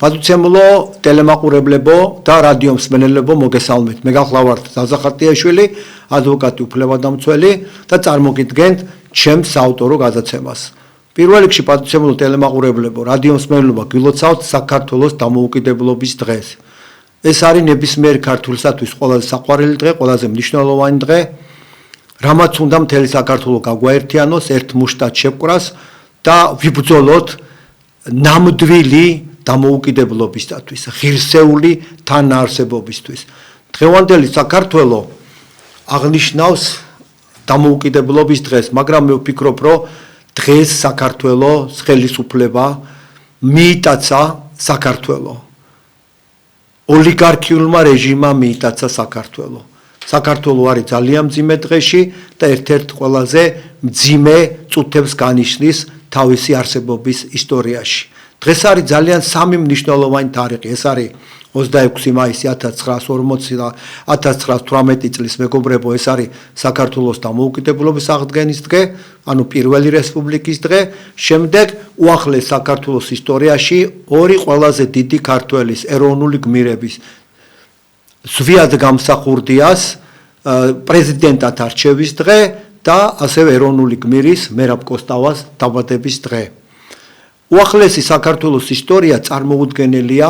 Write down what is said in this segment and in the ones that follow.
პატუცემულო ტელემაყურებლებო და რადიო მსმენელებო მოგესალმებით. მე გახლავართ ზაზახარტიაშვილი, ადვოკატი უფლებადამცველი და წარმოგიდგენთ ჩემს საავტორო გადაცემას. პირველ რიგში პატუცემულო ტელემაყურებლებო, რადიო მსმენელებო, გილოცავთ საქართველოს დამოუკიდებლობის დღეს. ეს არის ნებისმიერ ქართველისათვის ყველაზე საყვარელი დღე, ყველაზე მნიშვნელოვანი დღე, რამაც უნდა მთელი საქართველო გაგვაერთიანოს ერთ მუშტად შევკვრას და ვიბრძოლოთ ნამდვილი დამოუკიდებლობისათვის, ღირსეული თანაარსებობისთვის. დღევანდელი საქართველო აღნიშნავს დამოუკიდებლობის დღეს, მაგრამ მე ვფიქრობ, რომ დღეს საქართველოს ხელისუფლება მიიტაცა საქართველო. ოლიგარქიულმა რეჟიმმა მიიტაცა საქართველო. საქართველო არის ძალიან მძიმე დღეში და ერთ-ერთ ყველაზე მძიმე წუთებს განიშნის თავისი არსებობის ისტორიაში. დღეს არის ძალიან სამი მნიშვნელოვანი თარიღი. ეს არის 26 მაისი 1918 წლის მეგობრებო, ეს არის საქართველოს დამოუკიდებლობის აღდგენის დღე, ანუ პირველი რესპუბლიკის დღე. შემდეგ უახლეს საქართველოს ისტორიაში ორი ყველაზე დიდი ქართველის ეროვნული გმირების ზვიად გამსახურდიას პრეზიდენტად არჩევის დღე და ასევე ეროვნული გმირის მერაბ კოსტავას დაბადების დღე. უახლესი საქართველოს ისტორია წარმოუდგენელია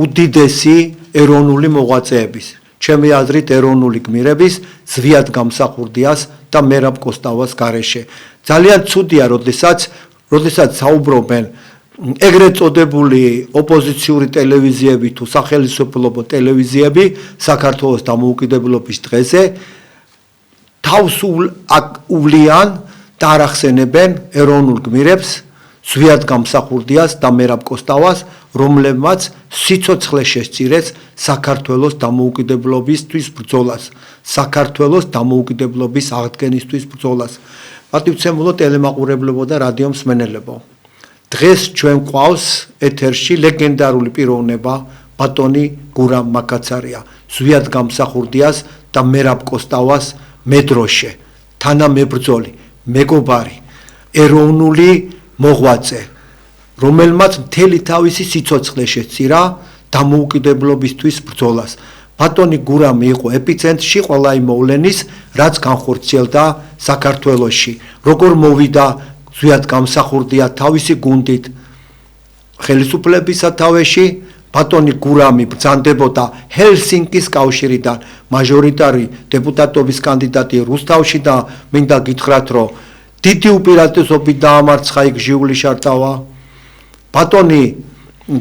უდიდესი ეროვნული მოღვაწეების, ჩემი აზრით ეროვნული გმირების ზვიად გამსახურდიას და მერაბ კოსტავას გარეშე. ძალიან ცუდია, როდესაც საუბრობენ ეგრეთ წოდებული ოპოზიციური ტელევიზიები თუ სახელმწიფო ტელევიზიები საქართველოს დამოუკიდებლობის დღეზე თავს ავლიან და არ ახსენებენ ეროვნულ გმირებს ზვიად გამსახურდიას და მერაბ კოსტავას, რომლებმაც სიცოცხლე შესწირეს საქართველოს დამოუკიდებლობისთვის ბრძოლას, საქართველოს დამოუკიდებლობის აღდგენისთვის ბრძოლას. პატივცემულო ტელემაყურებლებო და რადიო მსმენელებო, დღეს ჩვენ გვყავს ეთერში ლეგენდარული პიროვნება ბატონი გურამ მაკაცარია, ზვიად გამსახურდიას და მერაბ კოსტავას მედროშე, თანამებრძოლი, მეგობარი, ეროვნული მოღვაწე, რომელმაც მთელი თავისი სიცოცხლე შეწირა დამოუკიდებლობისთვის ბრძოლას. ბატონი გურამი იყო ეპიცენტრში ყველა იმ მოვლენის, რაც განხორციელდა საქართველოში. როგორ მოვიდა ზვიად გამსახურდია თავისი გუნდით ხელისუფლების სათავეში, ბატონი გურამი ბრძანდებოდა ჰელსინკის კავშირიდან მაჟორიტარი დეპუტატობის კანდიდატი რუსთავში და მინდა გითხრათ, რომ დიდი უპირატესობით დაამარცხა იქ ჟიული შარტავა. ბატონი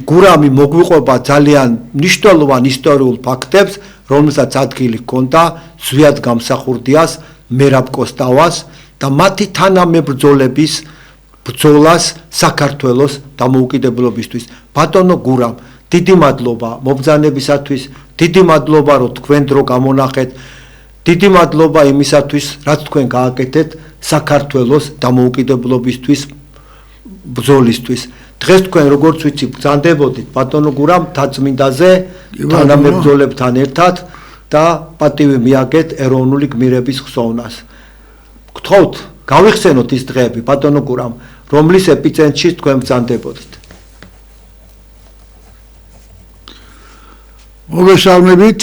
გურამი მოგვიყვება ძალიან მნიშვნელოვან ისტორიულ ფაქტებს, რომელსაც ადგილი ჰქონდა ზვიად გამსახურდიას, მერაბ კოსტავას და მათი თანამებრძოლების ბრძოლას საქართველოს დამოუკიდებლობისთვის. ბატონო გურამ, დიდი მადლობა მობრძანებისათვის, დიდი მადლობა, რომ თქვენ დრო გამონახეთ, დიდი მადლობა იმისათვის, რაც თქვენ გააკეთეთ საქართველოს დამოუკიდებლობისთვის ბრძოლისთვის. დღეს თქვენ როგორც ვიცი ბრძანდებოდით ბატონო გურამ თაწმინდაზე თანამებრძოლებთან ერთად და პატივი მიაგეთ ეროვნული გმირების ხსოვნას. გთხოვთ, გავიხსენოთ ის დღეები ბატონო გურამ, რომლის ეპიცენტრში თქვენ ბრძანდებოდით. მოგესალმებით,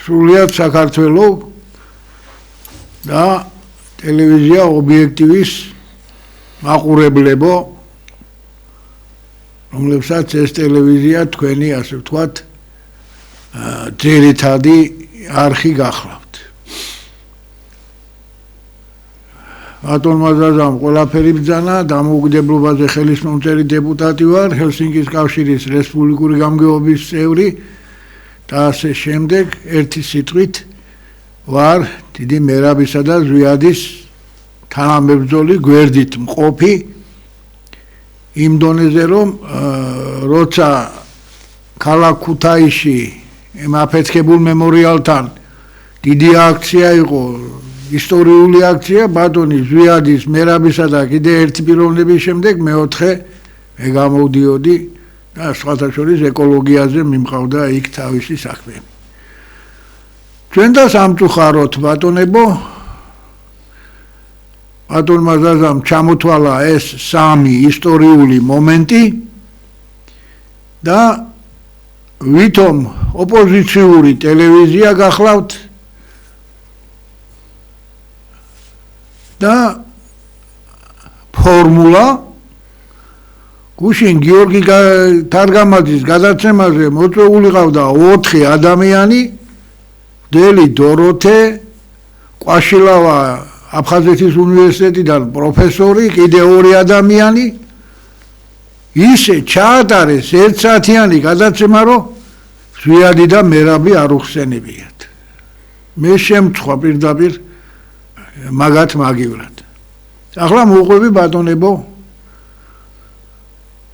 სრულიად საქართველო და ტელევიზია ობიექტივის მაყურებლებო, რომლებსაც ეს ტელევიზია თქვენი, ასე ვთქვათ, ძირითადი არხი გახლავთ. ბატონმა ზაზამ ყველაფერი ბრძანა, დამოუკიდებლობაზე ხელისმომწერი დეპუტატი ვარ, ჰელსინკის კავშირის რესპუბლიკური გამგეობის წევრი და ასე შემდეგ, ერთი სიტყვით ვარ დიდი მერაბისა და ზვიადის თანამებრძოლი, გვერდით მყოფი იმ დონეზე, რომ როცა ქალაქ ქუთაისში მაფეთქებულ მემორიალთან დიდი აქცია იყო, ისტორიული აქცია, ბატონი ზვიადის, მერაბისა და კიდე ერთი პიროვნების შემდეგ მეოთხე მე გამოვდიოდი და სხვათა შორის ეკოლოგიაზე მიმყავდა იქ თავისი საქმე. ჩვენ და სამწუხაროდ ბატონებო, ბატონმა ზაზამ ჩამოთვალა ეს სამი ისტორიული მომენტი, და ვითომ ოპოზიციური ტელევიზია გახლავთ და ფორმულა გუშინ გიორგი თარგამაძის გადაცემაზე მოწვეული ყავდა 4 ადამიანი დელი დოროთე ყვაშილავა აფხაზეთის უნივერსიტეტიდან პროფესორი კიდე 2 ადამიანი ისე ჩაატარეს 1 საათიანი გადაცემა რომ ზვიადი და მერაბი არ უხსენებიათ მე შემწვა პირდაპირ მაგათ მაგივრად ახლა მოყვები ბატონებო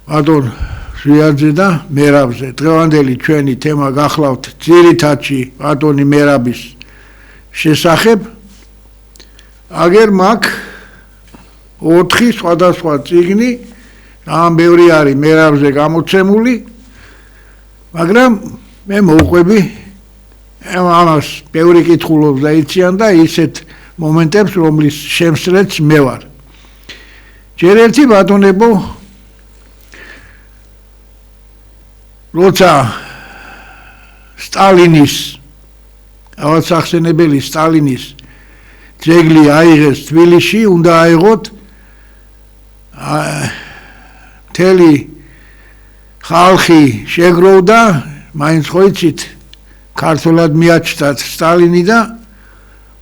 ბატონ ზვიადზე და მერაბზე დღევანდელი ჩვენი თემა გახლავთ ძირითადში ბატონი მერაბის შესახებ აგერ მაგ 4 სხვადასხვა წიგნი ამ ბევრი არის მერაბზე გამოცემული მაგრამ მე მოყვები ამას ბევრი კითხულობს და იციან და ისეთ მომენტებს რომლის შემსწრეც მე ვარ ჯერ ერთი ბატონებო როცა სტალინის ავაცახსენებელი სტალინის ძეგლი აიღეს თბილისში უნდა აიღოთ მთელი ხალხი შეგროვდა მაინც ხო იცით ქართულად მიაჩნდათ სტალინი და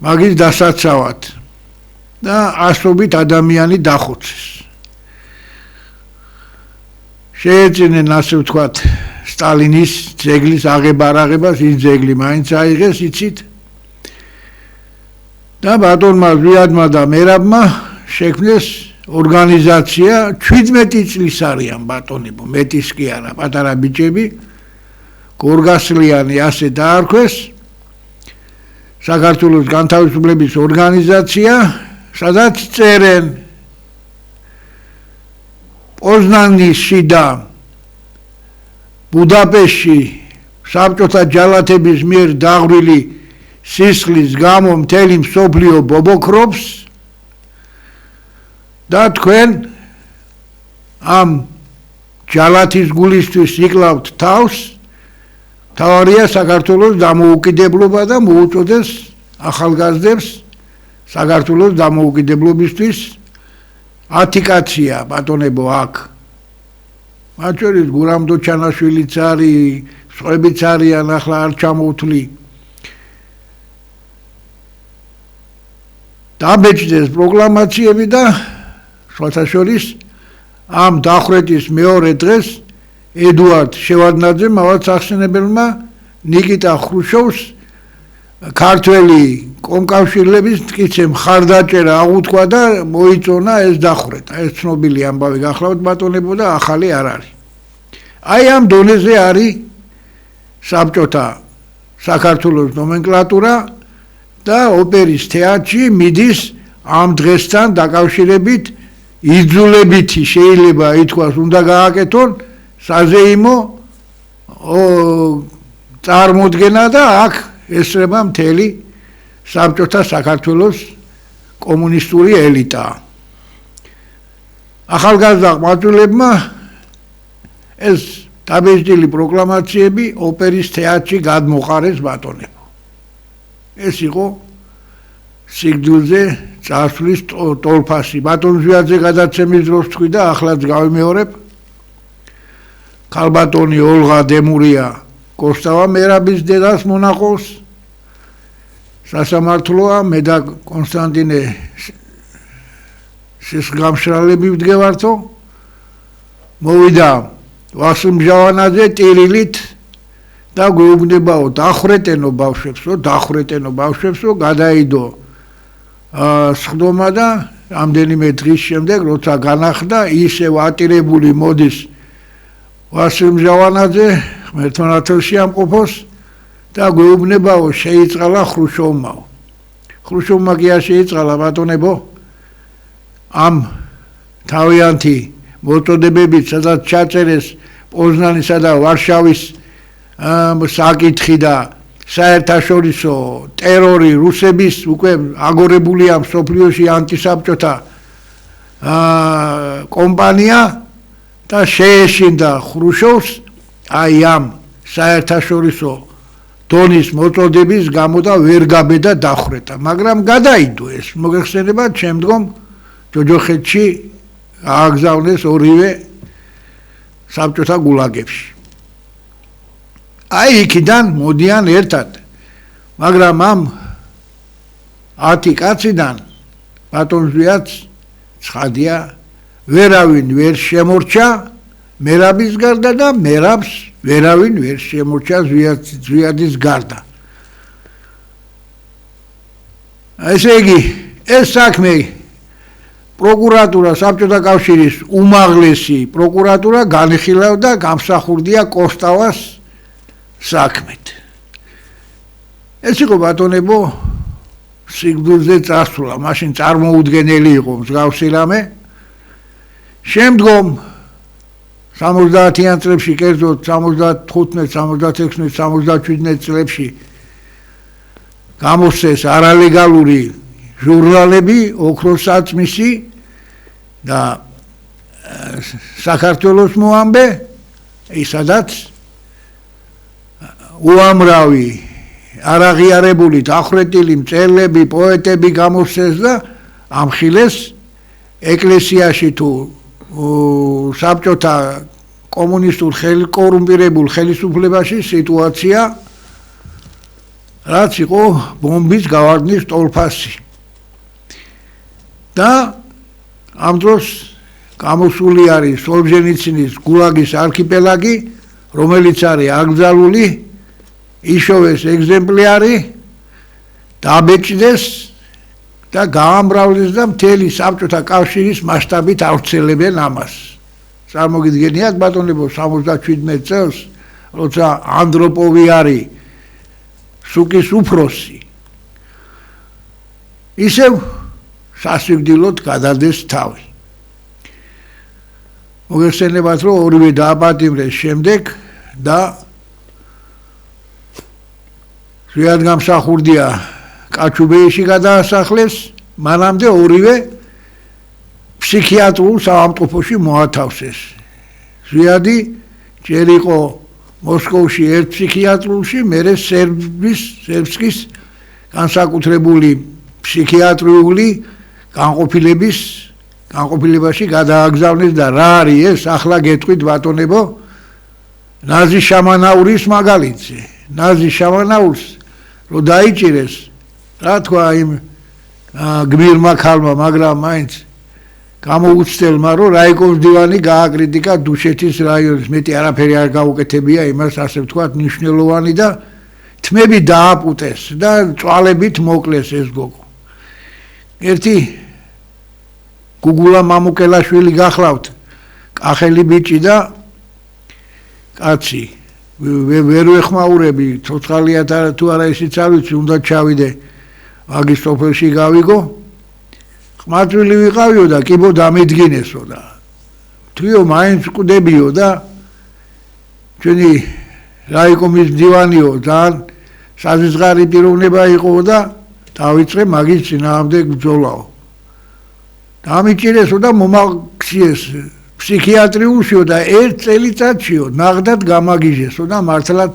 მაგის დასაცავად და ასობით ადამიანი დახოცეს შეეძინენ ასე ვთქვათ სტალინის ძეგლის აღება-აღებას ის ძეგლი მაინც აიღეს იცით და ბატონმა ზვიადმა და მერაბმა შექმნეს ორგანიზაცია 17 წლის არიან ბატონებო მეტის კი არა პატარა ბიჭები გორგასლიანი ასე დაარქვეს საქართველოს განთავისუფლების ორგანიზაცია სადაც წერენ პოზნანში და ბუდაპეშტში საბჭოთა ჯალათების მიერ დაღვრილი სისხლის გამო მთელი მსოფლიო ბობოქრობს და თქვენ ამ ჯალათის გულისთვის იკლავთ თავს თავარია საქართველოს დამოუკიდებლობა და მოუწოდეს ახალგაზრდებს საქართველოს დამოუკიდებლობისთვის 10 კაცია ბატონებო აქ მათ შორის გურამ დოჩანაშვილიც არის სხვაებიც არიან ახლა არ ჩამოვთვლი დაბეჭდეს პროკლამაციები და სხვათა შორის ამ დახვრეტის მეორე დღეს ედუარდ შევარდნაძემ ავაცახსენებელმა ნიკიტა ხრუშოვს ქართველი კომკავშირლების მტკიცე მხარდაჭერა აღუთქვა და მოიწონა ეს დახვრეტა ეს ცნობილი ამბავი გახლავთ ბატონებო და ახალი არ არის აი ამ დონეზე არის საბჭოთა საქართველოს ნომენკლატურა და ოპერის თეატრში მიდის ამ დღესთან დაკავშირებით იძულებითი შეიძლება ითქვას უნდა გააკეთონ საზეიმო წარმოდგენა და აქ ესრება მთელი საბჭოთა საქართველოს კომუნისტური ელიტა ახალგაზრდა ყმაწვილებმა ეს დაბეჭდილი პროკლამაციები ოპერის თეატრში გადმოყარეს ბატონებო ეს იყო სიგრძეზე წასვლის ტოლფასი ბატონ ზვიადზე გადაცემის დროს თქვი და ახლაც გავიმეორებ ქალბატონი ოლღა დემურია კოსტავა მერაბის დედას მონახავს სასამართლოა მე და კონსტანტინე სისხლგამშრალები ვდგევართო მოვიდა ვასილ მჟავანაძე ტირილით და გვეუბნებაო დახვრეტენო ბავშვებსო გადაიდო სხდომა და რამდენიმე დღის შემდეგ როცა განახდა ისევ ატირებული მოდის ვასილ მჟავანაძე ღმერთმანათელში ამყოფოს და გვეუბნებაო შეიწყალა ხრუშოვმაო ხრუშოვმა კი არ შეიწყალა ბატონებო ამ თავიანთი მოწოდებებით სადაც ჩაწერეს პოზნანისა და ვარშავის საკითხი და საერთაშორისო ტერორი რუსების უკვე აგორებულია მსოფლიოში ანტისაბჭოთა კომპანია და შეეშინდა ხრუშოვს აი ამ საერთაშორისო დონის მოწოდების გამო და ვერ გაბედა დახვრეტა, მაგრამ გადაიდო ეს. მოგეხსენებათ, შემდგომ ჯოჯოხეთში ააგზავნეს ორივე საბჭოთა გულაგებში. აი იქიდან მოდიან ერთად, მაგრამ ამ 10 კაციდან ბატონზვიაც ცხადია, ვერავინ ვერ შემორჩა მერაბის გარდა და მერაბს ვერავინ ვერ შემორჩა ზვიადის გარდა. ესე იგი, ეს საქმე პროკურატურა, საბჭოთა კავშირის უმაღლესი პროკურატურა განიხილავდა გამსახურდია კოსტავას საქმეთ. ეს იყო ბატონებო სიკვდილზე წასვლა, მაშინ წარმოუდგენელი იყო მსგავსი რამე. შემდგომ 70-იან წლებში, კერძოდ 75, 76, 77 წლებში გამოსცეს არალეგალური ჟურნალები, ოქროს საწმისი და საქართველოს მოამბე, სადაც უამრავი არაღიარებული დახვრეტილი მწერლები, პოეტები გამოსცეს და ამხილეს ეკლესიაში თუ საბჭოთა კომუნისტურ კორუმპირებულ ხელისუფლებაში სიტუაცია, რაც იყო ბომბის გავარდნის ტოლფასი. და ამ დროს გამოსული არის სოლჟენიცინის გულაგის არქიპელაგი, რომელიც არის აკრძალული, იშოვეს ეგზემპლიარი, დაბეჭდეს და გაამრავლეს და მთელი საბჭოთა კავშირის მასშტაბით ავრცელებენ ამას. წარმოგიდგენიათ ბატონებო 77 წელს, როცა ანდროპოვი არის სუკის უფროსი, ისევ სასიკვდილოდ გადადეს თავი. მოგეხსენებათ, რომ ორივე დააპატიმრეს შემდეგ და ზვიადგამსახურდია კაჩუბეიში გადაასახლეს, მანამდე ორივე ფსიქიატრულ საავადმყოფოში მოათავსეს. ზვიადი ჯერ იყო მოსკოვში ერთ ფსიქიატრულში, მერე სერბსკის განსაკუთრებული ფსიქიატრიული განყოფილებაში გადააგზავნეს და რა არის ეს, ახლა გეტყვით ბატონებო, ნაზი შამანაურის მაგალითზე. ნაზი შამანაურს რო დაიჭირეს, რა თქვა იმ გმირმა ქალმა, მაგრამ მაინც გამოუცდელმა, რომ რაიკოს დივანი გააკრიტიკა დუშეთის რაიონის, მეტი არაფერი არ გაუკეთებია იმას, ასე ვთქვათ, მნიშვნელოვანი და თმები დააპუტეს და წვალებით მოკლეს ეს გოგო. ერთი გუგულა მამუკელაშვილი გახლავთ, კახელი ბიჭი და კაცი, ვერ ვეხმაურები, ცოცხალიათ თუ არა ისიც არ ვიცი, უნდა ჩავიდე ვაგის სოფელში გავიგო, ყმაწვილი ვიყავიო და კიბო დამედგინესო და თვიო მაინც ვკვდებიო და ჩვენი რაიკომის მდივანიო ძალიან საზღარი პიროვნება იყო და დავიწყე მაგის წინააღმდეგ ბრძოლაო. დამიჭირესო და მომაქციეს ფსიქიატრიულშიო და ერთ წელიწადშიო ნაღდად გამაგიჟესო და მართლაც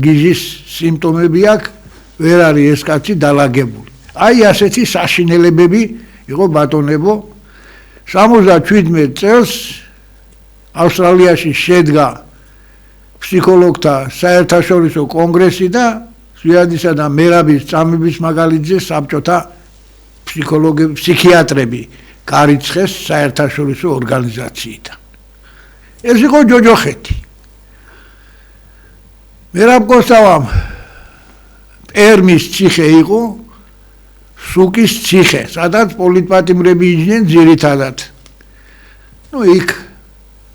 გიჟის სიმპტომები აქვს, ვერ არის ეს კაცი დალაგებული. აი ასეთი საშინელებები იყო ბატონებო. 77 წელს ავსტრალიაში შედგა ფსიქოლოგთა საერთაშორისო კონგრესი და ზვიადისა და მერაბის წამების მაგალითზე საბჭოთა ფსიქიატრები გარიცხეს საერთაშორისო ორგანიზაციიდან. ეს იყო ჯოჯოხეთი. მერაბ კოსტავამ პერმის ციხე იყო, სუკის ციხე, სადაც პოლიტპატიმრები იჯდნენ ძირითადად. იქ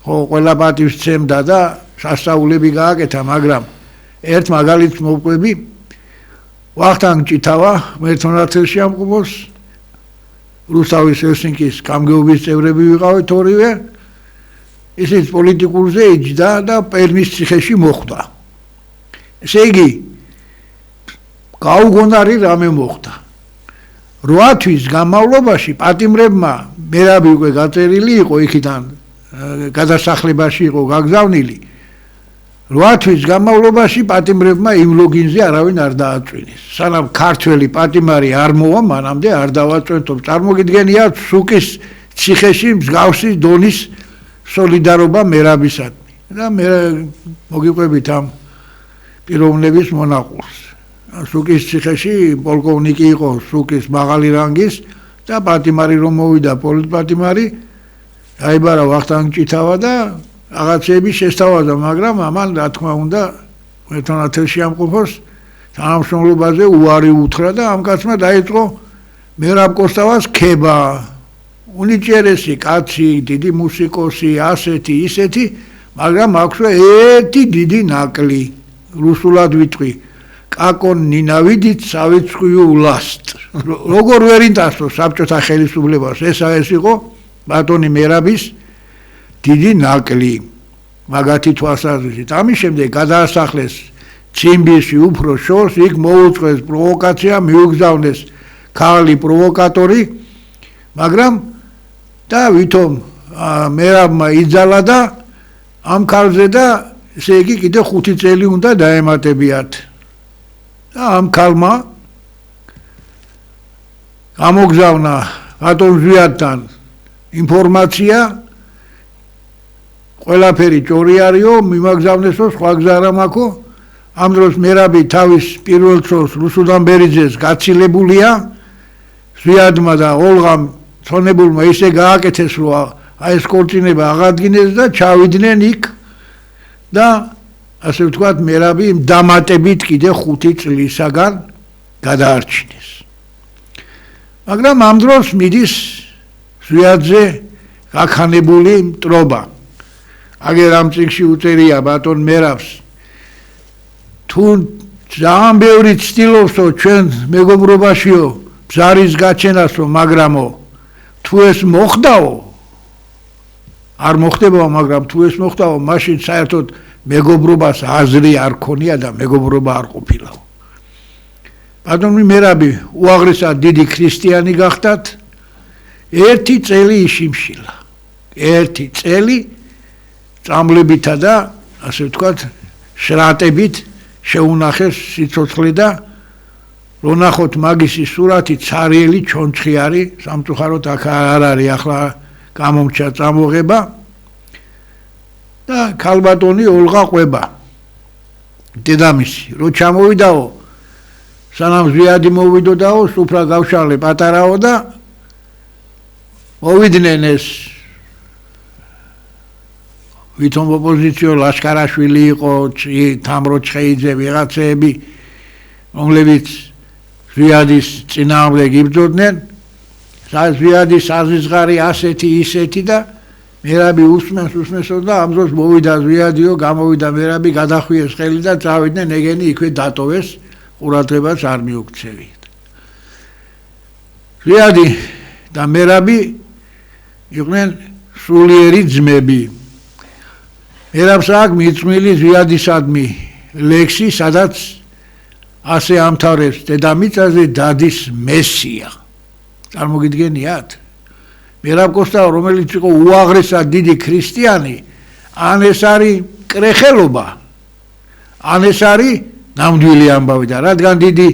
ყველა პატივს ცემდა და სასწაულები გააკეთა, მაგრამ ერთ მაგალითს მოვყვები, ვახტანგ ჭითავა, ღმერთონათელში ამყოფოს, რუსთავის ჰელსინკის გამგეობის წევრები ვიყავით ორივე, ისიც პოლიტიკურზე იჯდა და პერმის ციხეში მოხვდა. ესე იგი, გაუგონარი რამე მოხდა. 8 თვის განმავლობაში პატიმრებმა მერაბი უკვე გაწერილი იყო იქიდან გადასახლებაში იყო გაგზავნილი 8 თვის განმავლობაში პატიმრებმა იმ ლოგინზე არავინ არ დააწვინეს. სანამ ქართველი პატიმარი არ მოვა, მანამდე არ დავაწვენთო. წარმოგიდგენიათ სუკის ციხეში მსგავსი დონის სოლიდარობა მერაბისადმი. და მე მოგიყვებით ამ პიროვნების მონაყურს. სუკის ციხეში პოლკოვნიკი იყო სუკის მაღალი რანგის და პატიმარი რომ მოვიდა პოლიტპატიმარი აიბარა ვახტანგ ჭითავა და რაღაცები შესთავაზა, მაგრამ ამან რა თქმა უნდა ერთმანეთში ამყოფოს თანამშრომლობაზე უარი უთხრა და ამ კაცმა დაიწყო მერაბ კოსტავას ქება. უნიჭერესი კაცი, დიდი მუსიკოსი, ასეთი, ისეთი, მაგრამ აქვსო ერთი დიდი ნაკლი. რუსულად ვიტყვი კაკონ ნინავიდით სავიწყიუ ვლასტ. როგორ ვერ ინტასო საბჭოთა ხელისუფლებას ეს იყო ბატონი მერაბის დიდი ნაკლი მაგათი თვალსაზრისით. ამის შემდეგ გადაასახლეს ციმბირში უფრო შორს, იქ მოუწყვეს პროვოკაცია, მიუგზავნეს ქალი პროვოკატორი, მაგრამ და ვითომ მერაბმა იძალა და ამ ქალზე და ესე იგი კიდე 5 წელი უნდა დაემატებიათ. და ამ ქალმა გამოგზავნა ბატონ ზვიადთან ინფორმაცია ყველაფერი ჭორი არისო, მიმაგზავნესო, სხვა გზა არ მაქვს. ამ დროს მერაბი თავის პირველ წელს რუსუდან ბერიძეს გაცილებულია. ზვიადმა და ოლღამ ცონებულმა ისე გააკეთეს, რომ აი ეს კორწინება აღადგინეს და ჩავიდნენ იქ და ასე ვთქვათ, მერაბი დამატებით კიდე 5 წლისაგან გადაარჩინეს. მაგრამ ამ დროს მიდის ზვიადზე გაქანებული მტრობა. აგერ ამ წიგნში უწერია ბატონ მერაბს თუ ძალიან ბევრი ცდილობსო ჩვენ მეგობრობაშიო ბზარის გაჩენასო, მაგრამო თუ ეს მოხდაო არ მოხდებაო, მაგრამ თუ ეს მოხდაო, მაშინ საერთოდ მეგობრობას აზრი არ ქონია და მეგობრობა არ ყოფილაო. ბატონი მერაბი უაღრესად დიდი ქრისტიანი გახდათ. 1 წელი იშიმშილა. 1 წელი წამლებითა და ასე ვთქვათ შრატებით შეუნახეს სიცოცხლე და რო ნახოთ მაგისი სურათი ცარიელი ჩონჩხი არის, სამწუხაროდ აქ არ არის, ახლა გამომჩა წამოღება და ქალბატონი ოლღა ყვება. დედამისი რო ჩამოვიდაო, სანამ ზვიადი მოვიდოდაო, სუფრა გავშალე პატარაო და მოვიდნენ ეს ვითომ ოპოზიციო ლაშქარაშვილი იყო, თამრო ჩხეიძე, ვიღაცები, რომლებიც ზვიადის წინააღმდეგ იბრძოდნენ. ზვიადის აზიზღარი ასეთი ისეთი და მერაბი უსმენსო და ამ დროს მოვიდა ზვიადიო, გამოვიდა მერაბი, გადახვიეს ხელი და წავიდნენ, ეგენი იქვე დატოვეს, ყურადღებას არ მიუქცევიათ. ზვიადი და მერაბი იყვნენ სულიერი ძმები. მერაბს აქვს მიწმილი ზვიადისადმი ლექსი, სადაც ასე ამთავრებს დედამიწაზე დადის მესია. წარმოგიდგენიათ? მერაბ კოსტავა, რომელიც იყო უაღრესად დიდი ქრისტიანი, ან ეს არის კრეხელობა, ან ეს არის ნამდვილი ამბავი და რადგან დიდი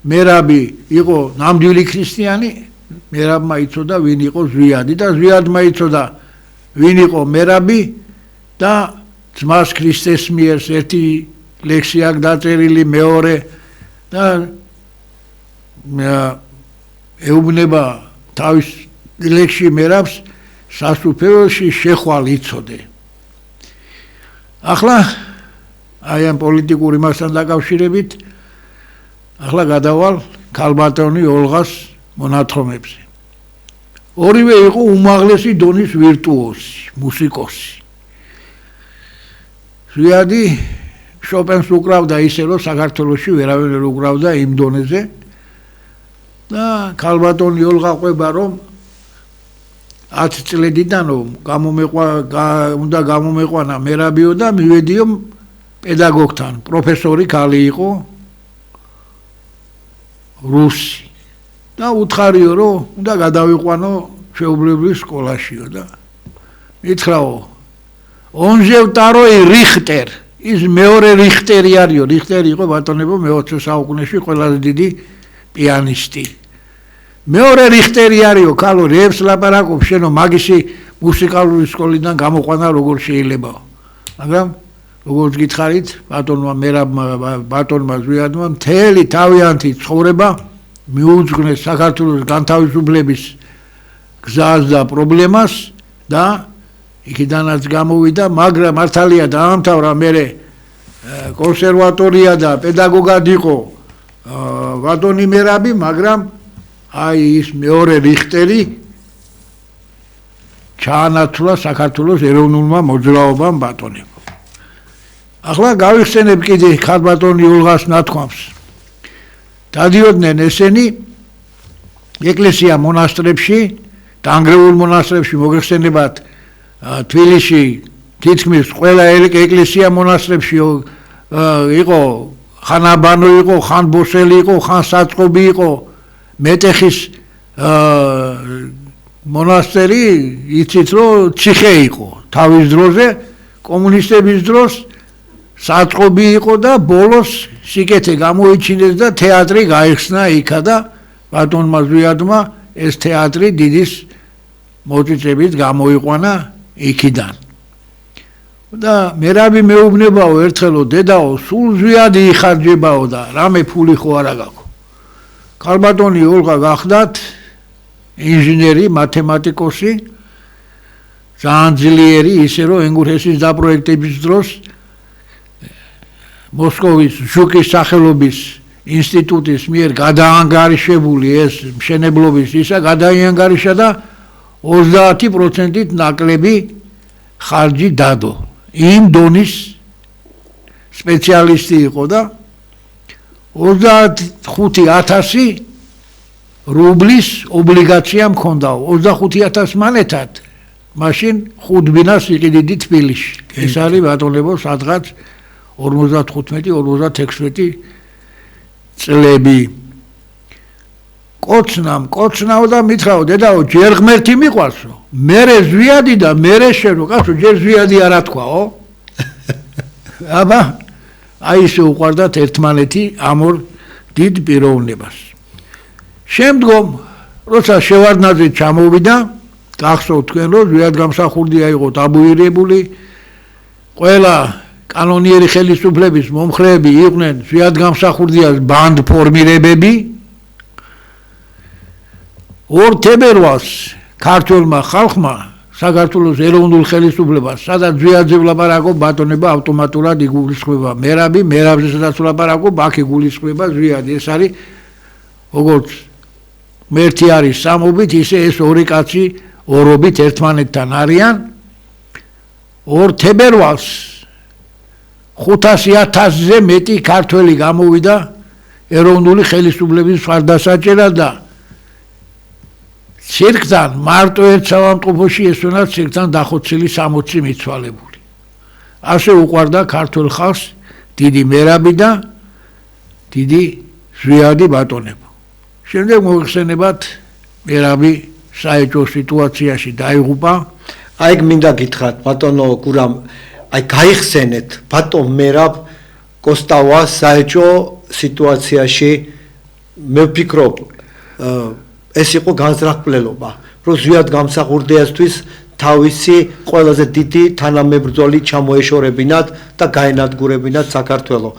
მერაბი იყო ნამდვილი ქრისტიანი, მერაბმა იცოდა ვინ იყო ზვიადი და ზვიადმა იცოდა ვინ იყო მერაბი და ძმას ქრისტეს მიერ ერთი ლექსი აქვს დაწერილი, მეორე და ეუბნება თავის ლექსში მერაბს სასუფეველში შეხვალ იცოდე. ახლა აი ამ პოლიტიკურ იმასთან დაკავშირებით ახლა გადავალ ქალბატონი ოლღას მონათხრობებზე. ორივე იყო უმაღლესი დონის ვირტუოზი, მუსიკოსი. ზვიადი შოპენს უკრავდა ისე, რომ საქართველოში ვერავინ ვერ უკრავდა იმ დონეზე და ქალბატონი ოლღა ყვება, რომ 10 წლედიდან უნდა გამომეყვანა მერაბიო და მივედიო პედაგოგთან. პროფესორი ქალი იყო რუსი და უთხარიო, რომ უნდა გადავიყვანო ჩვეულებრივ სკოლაშიო და მითხრაო onzevtaroi Richter ის მეორე რიხტერი არისო რიხტერი იყო ბატონებო მე-20 საუკუნეში ყველაზე დიდი პიანისტი მეორე რიხტერი არისო ქალო რეებს ლაპარაკობს შენო მაგისი მუსიკალური სკოლიდან გამოყვანა როგორ შეიძლება მაგრამ როგორც გითხარით ბატონმა მერაბმა ბატონმა ზვიადმა მთელი თავიანთი ცხოვრება მიუძღვნეს საქართველოს განთავისუფლების გზას და პრობლემას და იქიდანაც გამოვიდა მაგრამ მართალია დაამთავრა მერე კონსერვატორია და პედაგოგად იყო ბატონი მერაბი მაგრამ აი ის მეორე რიხტერი ჩაანაცვლა საქართველოს ეროვნულმა მოძრაობამ ბატონებო ახლა გავიხსენებ კიდე ქალბატონი ოლღას ნათქვამს დადიოდნენ ესენი ეკლესია მონასტრებში დანგრეულ მონასტრებში მოგეხსენებათ თბილისში თითქმის ყველა ეკლესია მონასტრებში იყო ხან აბანო იყო ხან ბოსელი იყო ხან საწყობი იყო მეტეხის მონასტერი იცით რომ ციხე იყო თავის დროზე კომუნისტების დროს საწყობი იყო და ბოლოს სიკეთე გამოიჩინეს და თეატრი გაიხსნა იქა და ბატონმა ზვიადმა ეს თეატრი დიდის მოწიწებით გამოიყვანა იქიდან და მერაბი მეუბნებაო ერთხელო დედაო სულ ზვიადი იხარჯებაო და რამე ფული ხო არა გაქვს ქალბატონი ოლღა გახდათ ინჟინერი მათემატიკოსი ძალიან ძლიერი ისე რომ ენგურჰესის დაპროექტების დროს მოსკოვის ჟუკის სახელობის ინსტიტუტის მიერ გადაანგარიშებული ეს მშენებლობის ისა გადაიანგარიშა და 30%-ით ნაკლები ხარჯი დადო იმ დონის სპეციალისტი იყო და 25,000 რუბლის ობლიგაცია მქონდაო 25,000 მანეთად მაშინ ხუთბინას იყიდიდი თბილისში ეს არის ბატონებო სადღაც 55-56 წლები კოცნაო და მითხრაო დედაო ჯერ ღმერთი მიყვარსო მერე ზვიადი და მერე შენო კაცო ჯერ ზვიადი არა თქვაო აბა აი ესე უყვარდათ ერთმანეთი ამ ორ დიდ პიროვნებას შემდგომ როცა შევარდნაძე ჩამოვიდა გახსოვთ თქვენ რომ ზვიადგამსახურდია იყო დაბუირებული ყველა კანონიერი ხელისუფლების მომხრეები იყვნენ ზვიადგამსახურდიას ბანდ ფორმირებები 2 თებერვალს ქართველმა ხალხმა საქართველოს ეროვნულ ხელისუფლებას სადაც ზვიადზე ვლაპარაკობ ბატონებო ავტომატურად იგულისხმება მერაბი მერაბზე სადაც ვლაპარაკობ აქ იგულისხმება ზვიადი ეს არის როგორც მერთი არის სამობით ისე ეს ორი კაცი ორობით ერთმანეთთან არიან 2 თებერვალს 500,000-ზე მეტი ქართველი გამოვიდა ეროვნული ხელისუფლების მხარდასაჭერად და ცირკთან მარტო ერთ საავადმყოფოში ესვენა ცირკთან დახოცილი 60 მიცვალებული ასე უყვარდა ქართველ ხალხს დიდი მერაბი და დიდი ზვიადი ბატონებო შემდეგ მოიხსენებათ მერაბი საეჭვო სიტუაციაში დაიღუპა აი მინდა გითხრათ ბატონო გურამ აი გაიხსენეთ ბატონ მერაბ კოსტავა საეჭვო სიტუაციაში მე ვფიქრობ ეს იყო განზრახველობა რომ ზვიადგამსახურდიასთვის თავისი ყველაზე დიდი თანამებრძოლი ჩამოეშორებინათ და გაენადგურებინათ საქართველო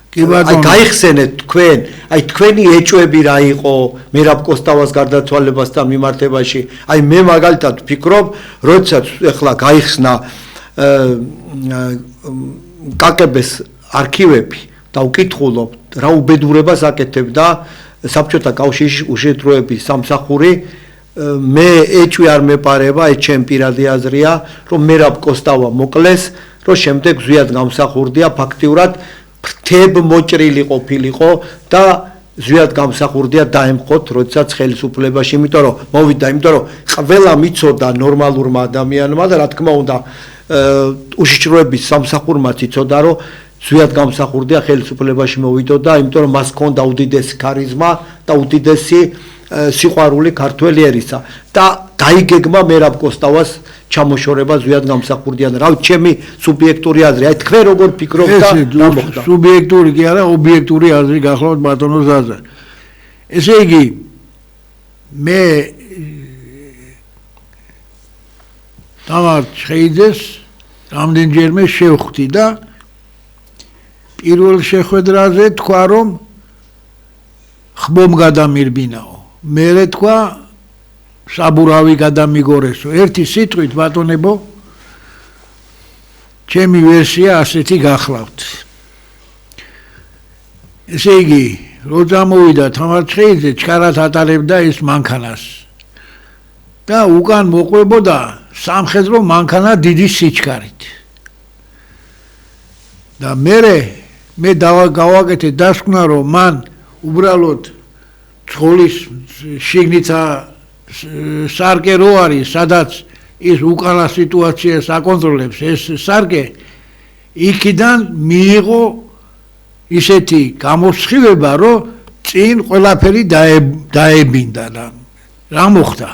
აი გაიხსენეთ თქვენ აი თქვენი ეჭვები რა იყო მერაბ კოსტავას გარდაცვალებასთან მიმართებაში აი მე მაგალითად ვფიქრობ როდესაც ეხლა გაიხსნა კაკების არქივები და ვკითხულობ რა უბედურებას აკეთებდა საბჭოთა კავშირის უშედეგოების სამსახური მე ეჭვი არ მეპარება ეს ჩემი პირადი აზრია რომ მერაბ კოსტავა მოკლეს რომ შემდეგ ზვიადგამსახურდია ფაქტიურად ფრთებ მოჭრილი ყოფილიყო და ზვიადგამსახურდია დაემხოთ როდესაც ხელისუფლებაში იმიტომ რომ მოვიდა იმიტომ რომ ყველა მიცოდა ნორმალურმა ადამიანმა და რა თქმა უნდა უშიშროების სამსახურმაც იცოდა რომ ზვიადგამსახურდია ხელისუფლებაში მოვიდოდა იმიტომ რომ მას ჰქონდა უდიდესი ქარიზმა და უდიდესი სიყვარული ქართველი ერისა და გაიგეგმა მერაბ კოსტავას ჩამოშორება ზვიად გამსახურდიან. რა ვიცი, ჩემი სუბიექტური აზრი, აი თქვენ როგორ ფიქრობთ და რა მოხდა? სუბიექტური კი არა, ობიექტური აზრი გახლავთ ბატონო ზაზა. ესე იგი მე თამარ ჩხეიძეს რამდენჯერმე შევხვდი და პირველ შეხვედრაზე თქვა რომ ხმომ გადამირბინაო. მერე თქვა საბურავი გადამიგორესო. ერთი სიტყვით ბატონებო ჩემი ვერსია ასეთი გახლავთ. ესე იგი რო წამოვიდა თამარ ჩხეიძე ჩქარად ატარებდა ეს მანქანას და უკან მოყვებოდა სამხედრო მანქანა დიდი სიჩქარით და მე გავაკეთე დასკვნა რომ მან უბრალოდ ცხოვლის შიგნითა სარკე რო არის სადაც ის უკანა სიტუაციას აკონტროლებს ეს სარკე იქიდან მიიღო ისეთი გამოსხივება რომ წინ ყველაფერი დაებინდა და რა მოხდა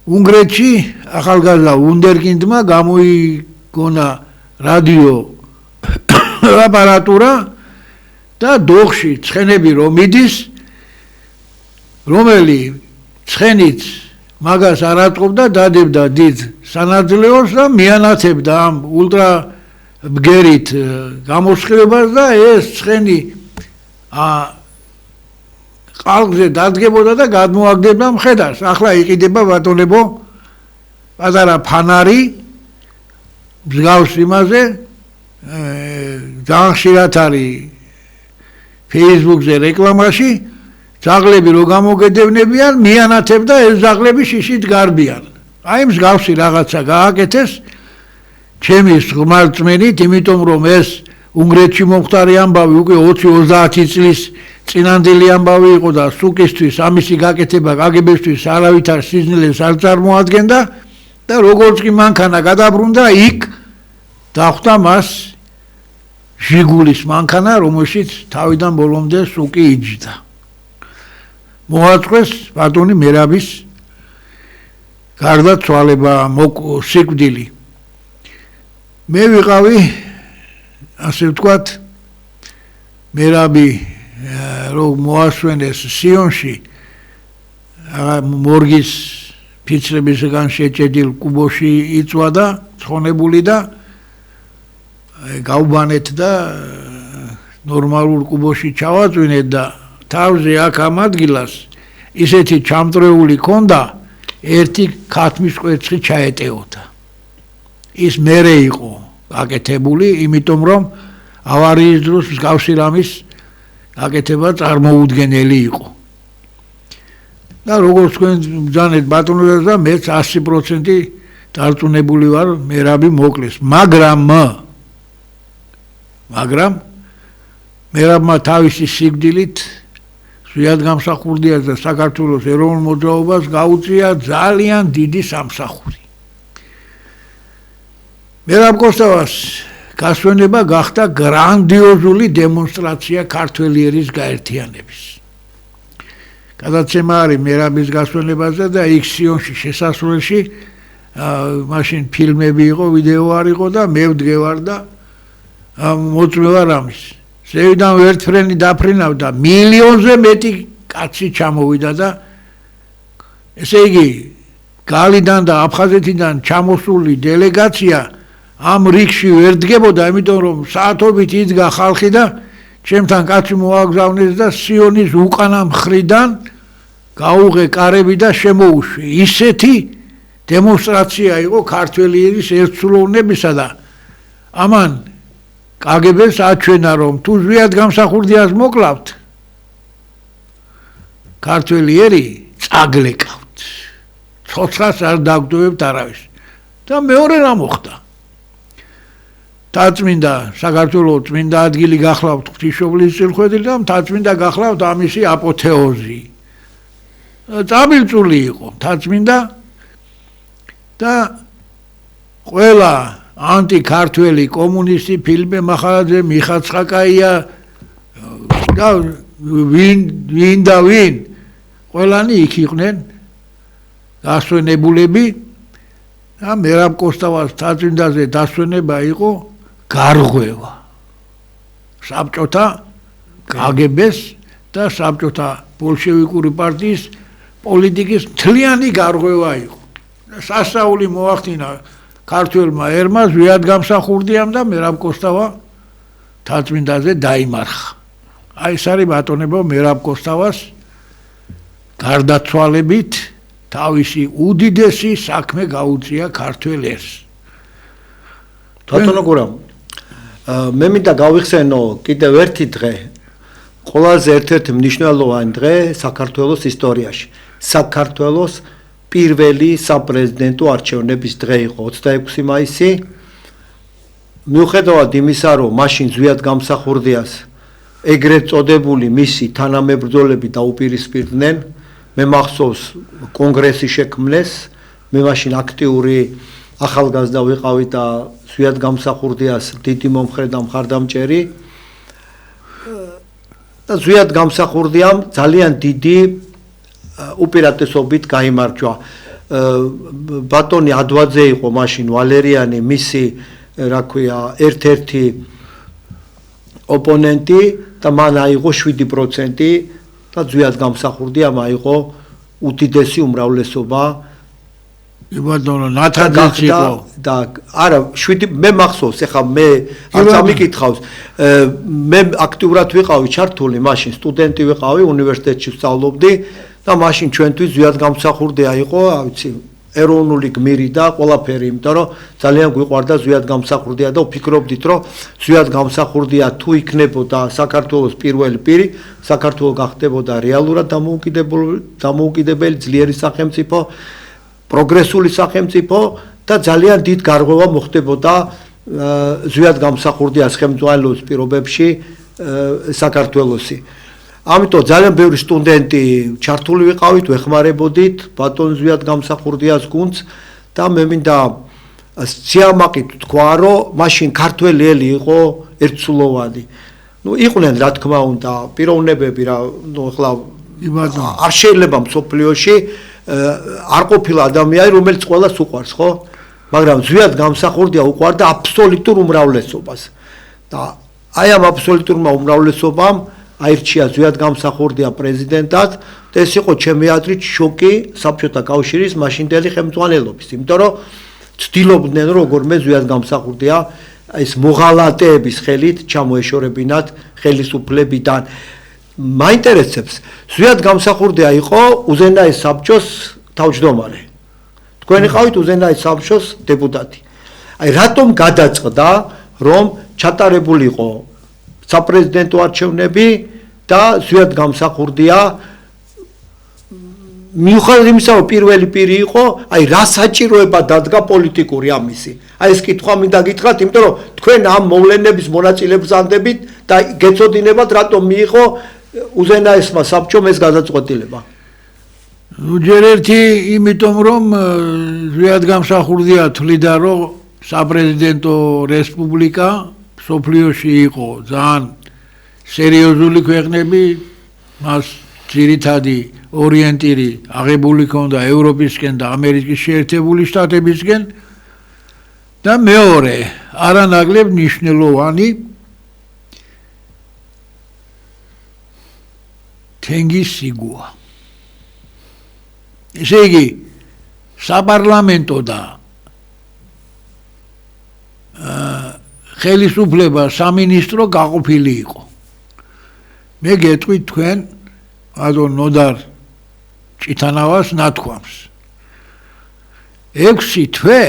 უნგრეთში ახალგაზრდა ვუნდერკინდმა გამოიგონა რადიო აპარატურა და დოხში ცხენები რომ მიდის რომელი ცხენიც მაგას არ ატყობდა დადებდა დიდ სანაძლეოს და მიანათებდა ამ ულტრა ბგერით გამოსხივებას და ეს ცხენი ყალღზე დადგებოდა და გადმოაგდებდა მხედარს. ახლა იყიდება ბატონებო პატარა ფანარი მსგავს იმაზე ძალიან ხშირად არის Facebook-ზე რეკლამაში ძაღლები რო გამოგედევნებიან მიანათებდა ეს ძაღლები შიშით გარბიან. აი მსგავსი რაღაცა გააკეთეს ჩემი ღმერთწმენით, იმიტომ რომ ეს უნგრეთში მომხდარი ამბავი უკვე 20-30 წლის წინანდელი ამბავი იყო და სუკისთვის ამისი გაკეთება კგბ-ისთვის არავითარ სიზნელეს არ წარმოადგენდა და როგორც კი მანქანა გადაბრუნდა იქ დახვდა მას ჟიგულის მანქანა რომელშიც თავიდან ბოლომდე სუკი იჯდა. მოაწყვეს ბატონი მერაბის გარდაცვალება სიკვდილი. მე ვიყავი ასე ვთქვათ მერაბი რომ მოასვენეს სიონში მორგის ფიცრებისგან შეჭედილ კუბოში იწვა და ცხონებული და გავბანეთ და ნორმალურ კუბოში ჩავაწვინეთ და თავზე აქ ამ ადგილას ისეთი ჩამწრეული ქონდა ერთი ქათმის კვერცხი ჩაეტეოდა. ის მერე იყო აკეთებული, იმიტომ რომ ავარიის დროს მსგავსი რამის აკეთება წარმოუდგენელი იყო. და როგორც თქვენ ბრძანეთ ბატონო და მეც 100% დარწმუნებული ვარ მერაბი მოკლეს, მაგრამ მერაბმა თავისი სიკვდილით ზვიად გამსახურდიას და საქართველოს ეროვნულ მოძრაობას გაუწია ძალიან დიდი სამსახური. მერაბ კოსტავას გასვენება გახდა გრანდიოზული დემონსტრაცია ქართველი ერის გაერთიანების. გადაცემა არის მერაბის გასვენებაზე და იქ სიონში შესასვლელში მაშინ ფილმები იყო, ვიდეო არ იყო და მე ვდგევარ და მოწმევარ ამის. ზევიდან ვერტფრენი დაფრინავდა, მილიონზე მეტი კაცი ჩამოვიდა და ესე იგი გალიდან და აფხაზეთიდან ჩამოსული დელეგაცია ამ რიგში ვერ დგებოდა, იმიტომ რომ საათობით იდგა ხალხი და ჩემთან კაცი მოაგზავნეს და სიონის უკანა მხრიდან გაუღე კარები და შემოუშვი. ისეთი დემონსტრაცია იყო ქართველი ერის ერთსულოვნებისა და ამან კგბ-ს აჩვენა რომ თუ ზვიად გამსახურდიას მოკლავთ ქართველი ერი წაგლეკავთ. ცოცხლას არ დაგდუებთ არავის. და მეორე რა მოხდა? თაწმინდა საქართველოს წმინდა ადგილი გახლავთ ღვთისმშობლის წილხვედილი და თაწმინდა გახლავთ ამისი აპოთეოზი. წამილწული იყო თაწმინდა და ყველა ანტიქართველი კომუნისტი ფილიპე მახარაძე, მიხა ცხაკაია და ვინ ყველანი იქ იყვნენ დასვენებულები და მერაბ კოსტავას თაწმინდაზე დასვენება იყო გარღვევა საბჭოთა KGB-ს და საბჭოთა ბოლშევიკური პარტიის პოლიტიკის მთლიანი გარღვევა იყო. სასწაული მოახდინა ქართველმა ერმა ზვიად გამსახურდიამ და მერაბ კოსტავა თაწმინდაზე დაიმარხა. აი ეს არის ბატონებო მერაბ კოსტავას გარდაცვალებით თავისი უდიდესი საქმე გაუწია ქართველ ერს. ბატონო გურამ, მე მინდა გავიხსენო კიდევ ერთი დღე, ყველაზე ერთ-ერთი მნიშვნელოვანი დღე საქართველოს ისტორიაში. საქართველოს პირველი საპრეზიდენტო არჩევნების დღე იყო 26 მაისი. მიუხედავად იმისა, რომ მაშინ ზვიად გამსახურდიას ეგრეთ წოდებული მისი თანამებრძოლები დაუპირისპირდნენ, მე მახსოვს კონგრესი შექმნეს, მე მაშინ აქტიური ახალგაზრდა ვიყავი და ზვიად გამსახურდიას დიდი მომხრე და მხარდამჭერი და ზვიად გამსახურდიამ ძალიან დიდი უპირატესობით გაიმარჯვა. ბატონი ადვაძე იყო მაშინ ვალერიანი მისი რა ქვია ერთ-ერთი ოპონენტი და მან აიღო 7% და ზვიად გამსახურდიამ აიღო უდიდესი უმრავლესობა. ბატონო ნათაძეც იყო და არა 7 მე მახსოვს ეხლა მე არც ამიკითხავს მე აქტიურად ვიყავი ჩართული მაშინ სტუდენტი ვიყავი უნივერსიტეტში ვსწავლობდი და მაშინ ჩვენთვის ზვიად გამსახურდია იყო ავიცი ეროვნული გმირი და ყველაფერი იმიტომ რომ ძალიან გვიყვარდა ზვიად გამსახურდია და ვფიქრობდით რომ ზვიად გამსახურდია თუ იქნებოდა საქართველოს პირველი პირი საქართველო გახდებოდა რეალურად დამოუკიდებელი ძლიერი სახელმწიფო პროგრესული სახელმწიფო და ძალიან დიდ გარღვევა მოხდებოდა ზვიად გამსახურდიას ხელმძღვანელობის პირობებში საქართველოსი. ამიტომ ძალიან ბევრი სტუდენტი ჩართული ვიყავით, ვეხმარებოდით ბატონ ზვიად გამსახურდიას გუნდს და მე მინდა სიამაყით თქვა, რომ მაშინ ქართველი ელი იყო ერთსულოვანი. იყვნენ რა თქმა უნდა პიროვნებები რა, ახლა არ შეიძლება მსოფლიოში არ ყოფილა ადამიანი, რომელიც ყველას უყვარს, ხო? მაგრამ ზვიად გამსახურდია უყვარდა აბსოლუტურ უმრავლესობას. და აი ამ აბსოლუტურმა უმრავლესობამ აირჩია ზვიად გამსახურდია პრეზიდენტად და ეს იყო ჩემი აზრით შოკი საბჭოთა კავშირის მაშინდელი ხელმძღვანელობის, იმიტომ რომ ცდილობდნენ როგორმე ზვიად გამსახურდია ეს მოღალატეების ხელით ჩამოეშორებინათ ხელისუფლებიდან. მაინტერესებს ზვიად გამსახურდია იყო უზენაეს საბჭოს თავმჯდომარე. თქვენ იყავით უზენაეს საბჭოს დეპუტატი. აი რატომ გადაწყდა რომ ჩატარებული იყო საპრეზიდენტო არჩევნები და ზვიად გამსახურდია მიუხედავად იმისა რომ პირველი პირი იყო, აი რა საჭიროება დადგა პოლიტიკური ამისი. აი ეს კითხვა მინდა გითხრათ, იმიტომ რომ თქვენ ამ მოვლენების მონაწილეებს ანდებით და გეცოდინებათ რატომ მიიღო უზენაესმა საბჭომ ეს გადაწყვეტილება. ჯერ ერთი იმიტომ რომ ზვიად გამსახურდია თვლიდა რომ საპრეზიდენტო რესპუბლიკა სოფლიოში იყო ძალიან სერიოზული ქვეყნები, მას ძირითადი ორიენტირი აღებული ჰქონდა ევროპისკენ და ამერიკის შეერთებული შტატებისკენ და მეორე არანაკლებ მნიშვნელოვანი თენგის სიგუა. ესე იგი საპარლამენტო და ხელისუფლება სამინისტრო გაყოფილი იყო. მე გეტყვით თქვენ ბატონ ნოდარ ჭითანავას ნათქვამს. 6 თვე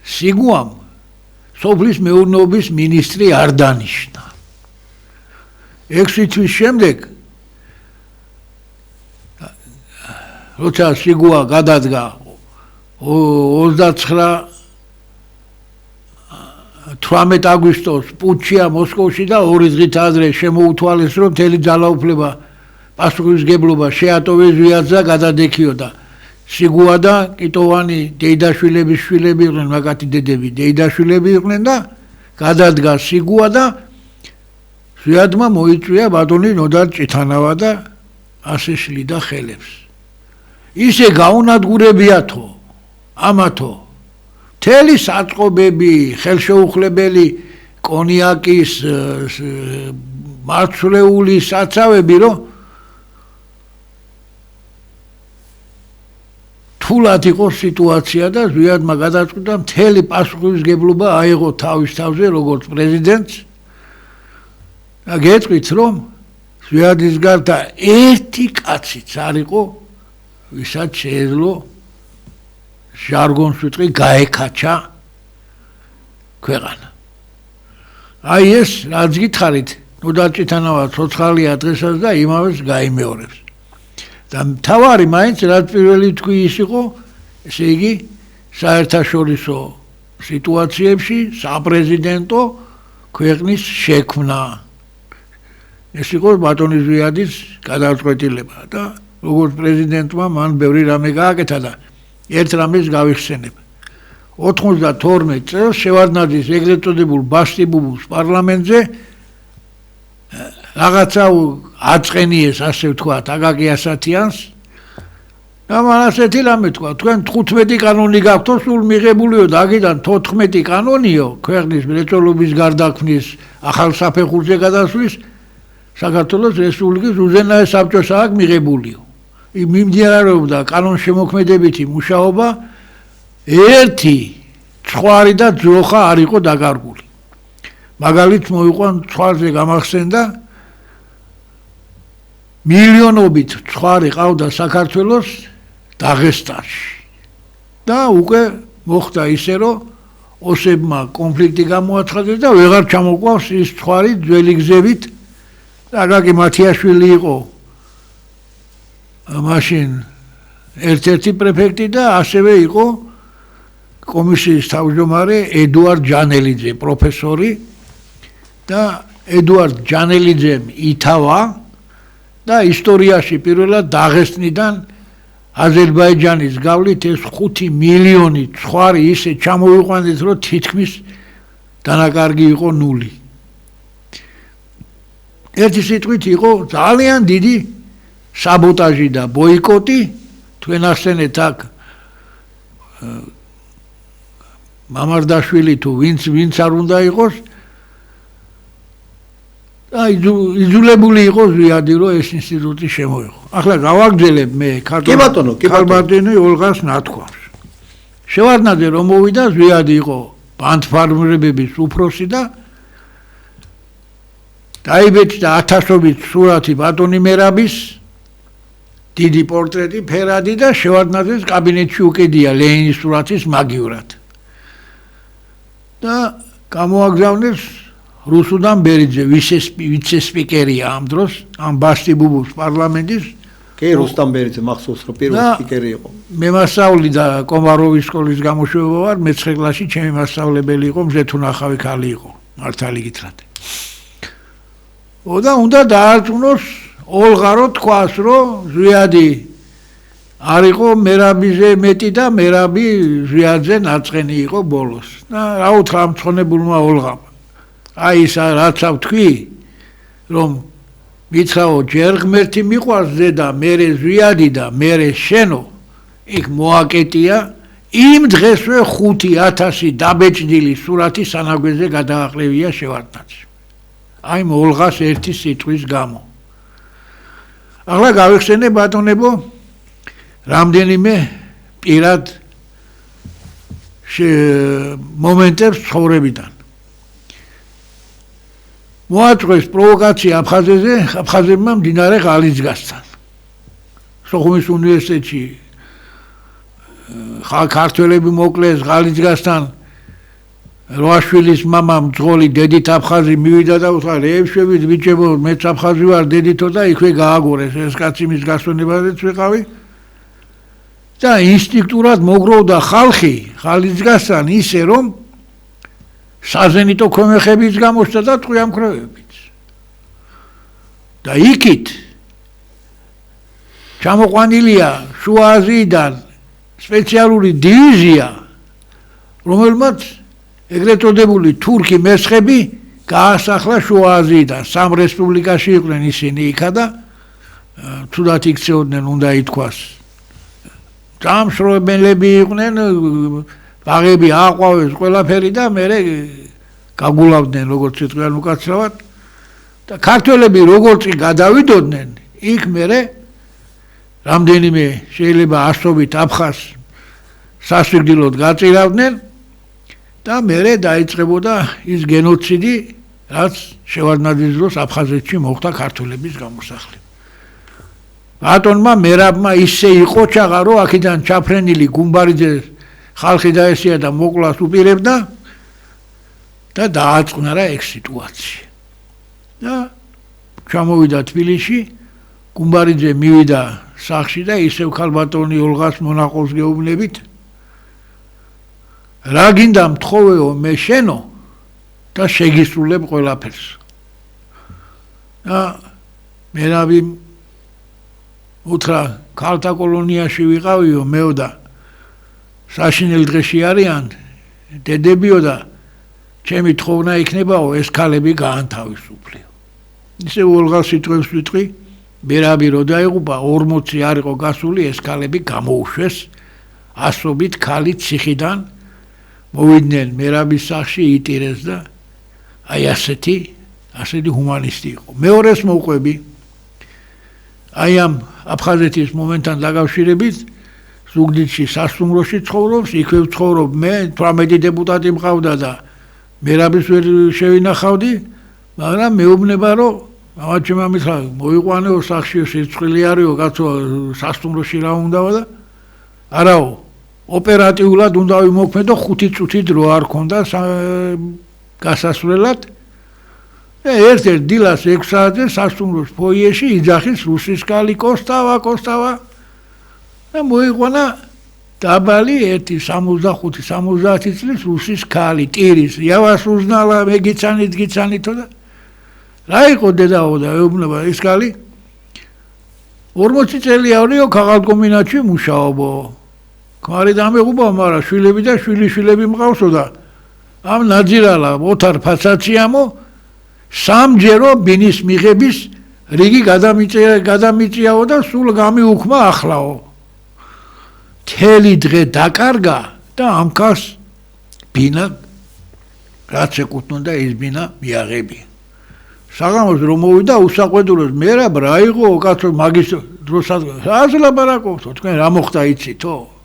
სიგუამ სოფლის მეურნეობის მინისტრი არ დანიშნა. 6 თვის შემდეგ როცა სიგუა გადადგა 18 აგვისტოს პუჩია მოსკოვში და 2 დღით ადრე შემოუთვალეს რომ მთელი ძალაუფლება პასუხისმგებლობა შეატოვეს ზვიადს და გადადექიოდა. სიგუა და კიტოვანი დეიდაშვილების შვილები იყვნენ, მაგათი დედები დეიდაშვილები იყვნენ და გადადგა სიგუა და ზვიადმა მოიწვია ბატონი ნოდარ ჭითანავა და ასე შლიდა ხელებს. ისე გაუნადგურებიათო ამათო მთელი საწყობები ხელშეუხლებელი კონიაკის მარცვლეული საცავები რომ თულად იყო სიტუაცია და ზვიადმა გადაწყვიტა მთელი პასუხისმგებლობა აიღო თავის თავზე როგორც პრეზიდენტს და გეტყვით რომ ზვიადის გარდა ერთი კაციც არ იყო ვისაც შეეძლო ჟარგონს ვიტყვი გაეკაჩა ქვეყანა აი ეს რაც გითხარით ნუ დაჭითანავა ცოცხალია დღესაც და იმავეს გაიმეორებს და მთავარი მაინც რაც პირველი თქვი ის იყო ესე იგი საერთაშორისო სიტუაციებში საპრეზიდენტო ქვეყნის შექმნა ეს იყო ბატონი ზვიადის გადაწყვეტილება და როგორც პრეზიდენტმა მან ბევრი რამე გააკეთა და ერთ რამეს გავიხსენებ 92 წელს შევარდნაძის ეგრეთ წოდებულ ბასტიბუბუს პარლამენტზე რაღაცა აწყენიეს ასე ვთქვათ აკაკი ასათიანს და მან ასეთი რამე თქვა თქვენ 15 კანონი გაქვთო სულ მიღებულიო და აქედან 14 კანონიო ქვეყნის მრეწველობის გარდაქმნის ახალ საფეხურზე გადასვლის საქართველოს რესპუბლიკის უზენაეს საბჭოს აქვს მიღებულიო მიმდინარეობდა კანონშემოქმედებითი მუშაობა ერთი ცხვარი და ძროხა არ იყო დაკარგული მაგალითს მოიყვან ცხვარზე გამახსენდა მილიონობით ცხვარი ყავდა საქართველოს დაღესტანში და უკვე მოხდა ისე რომ ოსებმა კონფლიქტი გამოაცხადეს და ვეღარ ჩამოყვავს ის ცხვარი ძველი გზებით და აკაკი მათიაშვილი იყო მაშინ ერთ-ერთი პრეფექტი და ასევე იყო კომისიის თავმჯდომარე ედუარდ ჯანელიძე პროფესორი და ედუარდ ჯანელიძემ ითავა და ისტორიაში პირველად დაღესტნიდან აზერბაიჯანის გავლით ეს 5 მილიონი ცხვარი ისე ჩამოიყვანეს რომ თითქმის დანაკარგი იყო ნული ერთი სიტყვით იყო ძალიან დიდი საბოტაჟი და ბოიკოტი თქვენ ახსენეთ აქ მამარდაშვილი თუ ვინც არ უნდა იყოს და იძულებული იყო ზვიადი რომ ეს ინსტიტუტი შემოიღო ახლა გავაგრძელებ მე ქალბატონი ოლღას ნათქვამს შევარდნაძე რომ მოვიდა ზვიადი იყო ბანდფარმირებების უფროსი და დაიბეჭდა 1000-ობით სურათი ბატონი მერაბის დიდი პორტრეტი ფერადი და შევარდნაძეს კაბინეტში უკედია ლენინის სურათის მაგივრად და გამოაგზავნეს რუსუდან ბერიძე ვიცე-სპიკერია ამ დროს ამ ბასტიბუბუს პარლამენტის კი რუსუდან ბერიძე მახსოვს რომ პირველი სპიკერი იყო მე მასწავლი და კომაროვის სკოლის გამოშვება ვარ მე-9 კლასში ჩემი მასწავლებელი იყო მზეთუნახავი ქალი იყო მართალი გითხრათ და უნდა დაარწმუნოს ოლღა რომ თქვას რომ ზვიადი არ იყო მერაბიზე მეტი და მერაბი ზვიადზე ნაწყენი იყო ბოლოს და რა უთხრა ამ ცხონებულმა ოლღამ აი ისა რაც ავთქვი რომ მითხრაო ჯერ ღმერთი მიყვარს ზედა მერე ზვიადი და მერე შენო იქ მოაკეტია იმ დღესვე 5000 დაბეჭდილი სურათი სანაგვეზე გადააყრევია შევარდნაძე აი ოლღას ერთი სიტყვის გამო ახლა გავიხსენე ბატონებო რამდენიმე პირად მომენტებს ცხოვრებიდან მოაწყვეს პროვოკაცია აფხაზებმა მდინარე ღალისგასთან სოხუმის უნივერსიტეტში ქართველები მოკლეს ღალისგასთან როაშვილის მამამ ძღოლი დედით აფხაზი მივიდა და უთხრა რეებშვებით ბიჭებო მეც აფხაზი ვარ დედითო და იქვე გააგორეს ეს კაცი მის გასვენებაზეც ვიყავი და ინსტინქტურად მოგროვდა ხალხი ღალისგასთან ისე რომ საზენიტო ქვემეხებიც გამოსცა და ტყვიამქრევებიც და იქით ჩამოყვანილია შუა აზიიდან სპეციალური დივიზია რომელმაც ეგრეთ წოდებული თურქი მესხები გაასახლა შუა აზიიდან სამ რესპუბლიკაში იყვნენ ისინი იქა და თუდად იქცეოდნენ უნდა ითქვას სამშრომელები იყვნენ, ბაღები აყვავეს ყველაფერი და მე გაგულავდნენ როგორც სიტყვიან უკაცრავად და ქართველები როგორც გადავიდოდნენ, იქ მე რამდენიმე შეიძლება ასობით აფხაზს სასიკვდილოდ გაწირავდნენ და მე დაიწყებოდა ის გენოციდი, რაც შევარდნაძის დროს აფხაზეთში მოხდა ქართველების გამოსახლება. ბატონმა მერაბმა ისე იყო ჩაღა, რომ აქედან ჩაფრენილი გუმბარიძე ხალხი დაესია და მოკლას უპირებდა და დააწყნარა ეგ სიტუაცია. და ჩამოვიდა თბილისში, გუმბარიძე მივიდა სახლში და ისევ ქალბატონი ოლღას მონაყოლს გეუბნებით, რა გინდა მთხოვეო მე შენო და შეგისრულებ ყველაფერს. და მერაბი უთხრა ქალთა კოლონიაში ვიყავიო მეო და საშინელ დღეში არიან დედებიო და ჩემი თხოვნა იქნებაო ეს ქალები გაანთავისუფლიო. ისე ოლღას სიტყვებს ვიტყვი, მერაბი რო დაიღუპა 40 არ იყო გასული, ეს ქალები გამოუშვეს, ასობით ქალი ციხიდან მოვიდნენ მერაბის სახლში იტირეს და აი ასეთი ჰუმანისტი იყო. მეორეს მოვყვები აი ამ აფხაზეთის მომენტთან დაკავშირებით ზუგდიდში სასტუმროში ცხოვრობს, იქვე ვცხოვრობ მე, 18 დეპუტატი მყავდა და მერაბის ვერ შევინახავდი, მაგრამ მეუბნება რომ მამაჩემ მითხრა მოიყვანეო სახლში სიცხილი არისო კაცო სასტუმროში რა უნდაო და არაო ოპერატიულად უნდა ვიმოქმედო 5 წუთი დრო არ ქონდა გასასვლელად ერთ-ერთ დილას 6 საათზე სასტუმროს ფოიეში იძახის რუსის კალი კოსტავა და მოიყვანა დაბალი 1-65-70 წლის რუსის კალი ტირის я вас узнала გიცანით და რა იყო დედაო და ეუბნება ის კალი 40 წელი არისო ქაღალდ-კომბინატში მუშაობო ქმარი დამეღუპა მაგრამ შვილები და შვილიშვილები მყავსო და ამ ნაძირალა ოთარ ფასაციამო სამჯერო ბინის მიღების რიგი გადამიწიაო და სულ გამიუქმა ახლაო. თელი დღე დაკარგა და ამ ქალს ბინა რაც ეკუთვნოდა ის ბინა მიაღებია. საღამოს რომ მოვიდა უსაყვედუროს მერაბ რა იყო კაცო მაგის დროსაც რას ლაპარაკობთო თქვენ რა მოხდა იცითო?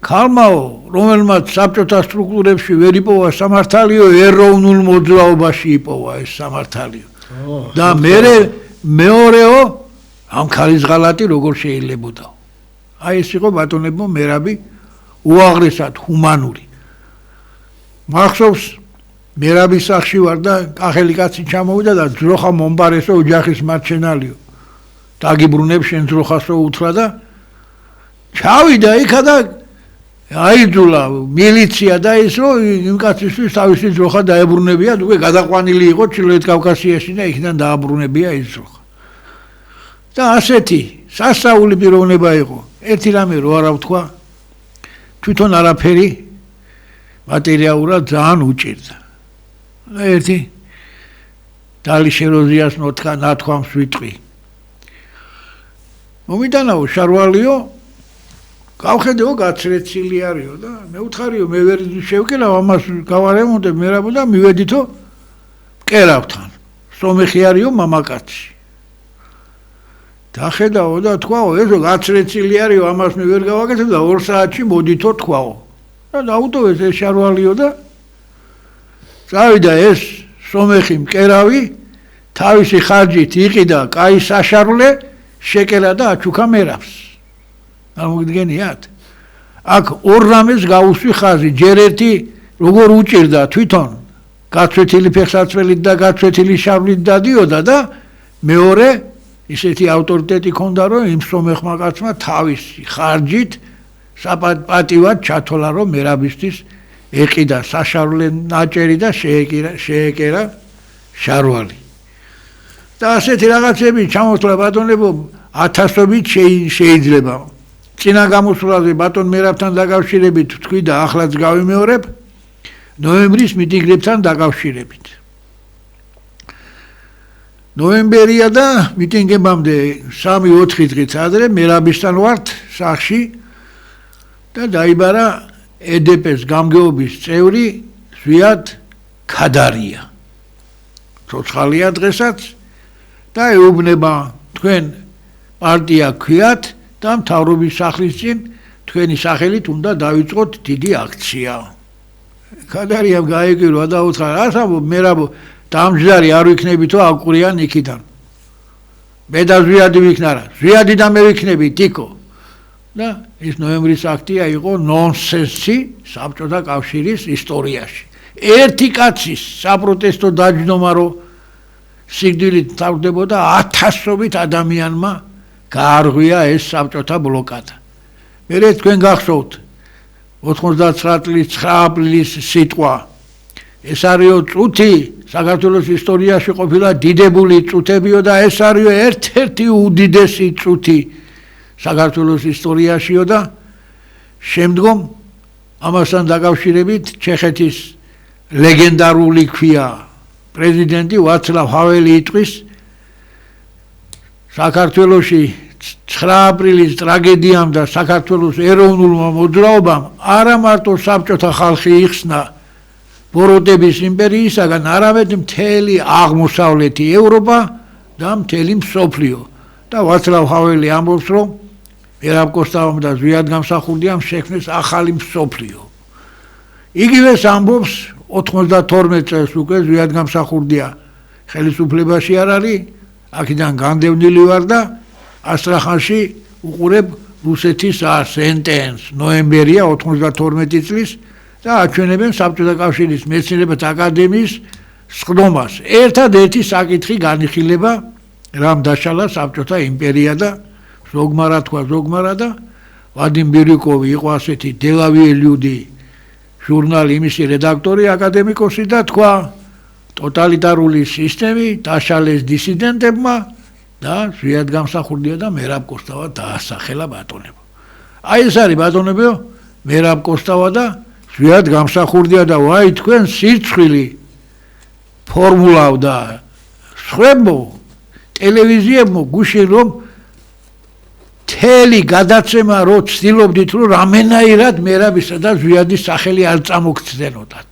ქალმაო რომელმაც საბჭოთა სტრუქტურებში ვერ იპოვა სამართალიო ეროვნულ მოძრაობაში იპოვა ეს სამართალიო და მეორეო ამ ქალის ღალატი როგორ შეიძლებოდა აი ეს იყო ბატონებო მერაბი უაღრესად ჰუმანური მახსოვს მერაბის სახლში ვარ და კახელი კაცი ჩამოვიდა და ძროხა მომბარესო ოჯახის მარჩენალიო დაგიბრუნებ შენ ძროხასო უთხრა და ჩავიდა იქა და აიძულა მილიცია და ის რომ იმ კაცისთვის თავისი ძროხა დაებრუნებია, უკვე გადაყვანილი იყო ჩრდილოეთ კავკასიაში და იქიდან დააბრუნებია ის ძროხა. და ასეთი სასწაული პიროვნება იყო. ერთი რამე რო არა ვთქვა, თვითონ არაფერი მატერიალურად ძალიან უჭირდა. ერთი დალი შეროზიას ნათქვამს ვიტყვი. მომიტანაო შარვალიო გავხედეო გაცრეცილი არისო და მე უთხარიო მე ვერ შევკელავ ამას გავარემონტებ მერაბო და მივედითო მკერავთან სომეხი არისო მამაკაცი დახედაო და თქვაო ესო გაცრეცილი არისო ამას მე ვერ გავაკეთებ და 2 საათში მოდითო თქვაო და დაუტოვეს ეს შარვალიო და წავიდა ეს სომეხი მკერავი თავისი ხარჯით იყიდა კაი საშარვლე შეკელა და აჩუქა მერაბს ამოგდგენიათ აქ ორ რამეს გაუსვი ხაზი ჯერ ერთი როგორ უჭირდა თვითონ გაცვეთილი ფეხსაცმელით და გაცვეთილი შარვლით დადიოდა და მეორე ისეთი ავტორიტეტი ჰქონდა რომ იმ სომეხმა კაცმა თავისი ხარჯით საპატივად ჩათოლა რომ მერაბისთვის ეყიდა საშარვლე ნაჭერი და შეეკერა შარვალი და ასეთი რაღაცები ჩამოთვლა ბატონებო ათასობით შეიძლება წინა გამოსვლაზე ბატონ მერაბთან დაკავშირებით თქვი და ახლაც გავიმეორებ ნოემბრის მიტინგებთან დაკავშირებით ნოემბერია და მიტინგებამდე 3-4 დღით ადრე მერაბისთან ვართ სახში და დაიბარა EDP-ს გამგეობის წევრი ზვიად ქადარია. ცოცხალია დღესაც და ეუბნება თქვენ პარტია ქვიათ და მთავრობის სახლის წინ თქვენი სახელით უნდა დავიწყოთ დიდი აქცია. ქადარიამ გაიგირო და უთხრა ასაბო მერაბო დამჯდარი არ ვიქნებითო აკვირიან იქიდან. მე და ზვიადი ვიქნარა. ზვიადი და მე ვიქნები ტიკო. და ის ნოემბრის აქტია იყო ნონსენსი საბჭოთა კავშირის ისტორიაში. ერთი კაცის საპროტესტო დაჯდომა რომ სიკვდილით თავდებოდა 1000-ობით ადამიანმა გაარღვია ეს საბჭოთა ბლოკადა. მერე თქვენ გახსოვთ 99 წლის 9 აპრილის სიტყვა. ეს არისო წუთი საქართველოს ისტორიაში ყოფილა დიდებული წუთებიო და ეს არისო ერთ-ერთი უდიდესი წუთი საქართველოს ისტორიაშიო და შემდგომ ამასთან დაკავშირებით ჩეხეთის ლეგენდარული ქვია პრეზიდენტი ვაცლავ ჰაველი იტყვის საქართველოში 9 აპრილის ტრაგედიამ და საქართველოს ეროვნულმა მოძრაობამ არა მარტო საბჭოთა ხალხი იხსნა ბოროტების იმპერიისაგან, არამედ მთელი აღმოსავლეთი ევროპა და მთელი მსოფლიო. და ვაცლავ ჰაველი ამბობს, რომ მერაბ კოსტავამ და ზვიად გამსახურდიამ შექმნეს ახალი მსოფლიო. იგივეს ამბობს 92 წელს უკვე ზვიად გამსახურდია ხელისუფლებაში არ არის, აქედან განდევნილი ვარ და ასტრახანში უყურებ რუსეთის სენტენს, ნოემბერია 92 წლის და აჩვენებენ საბჭოთა კავშირის მეცნიერებათა აკადემიის სხდომას. ერთადერთი საკითხი განიხილება, რამ დაშალა საბჭოთა იმპერია და ზოგმარა თქვა ზოგმარა და ვადიმ ბირიკოვი იყო ასეთი დელავიელიუდი ჟურნალი იმისი რედაქტორი აკადემიკოსი და თქვა ტოტალიტარული სისტემი დაშალეს დისიდენტებმა და ზვიად გამსახურდია და მერაბ კოსტავა დაასახელა ბატონებო. აი ეს არის ბატონებო მერაბ კოსტავა და ზვიად გამსახურდია და ვაი თქვენ სირცხვილი ფორმულავ და სხვებო ტელევიზიებმო გუშინ რომ თელი გადაცემა რო ცდილობდით რომ რამენაირად მერაბისა და ზვიადის სახელი არ წამოგცდენოდათ.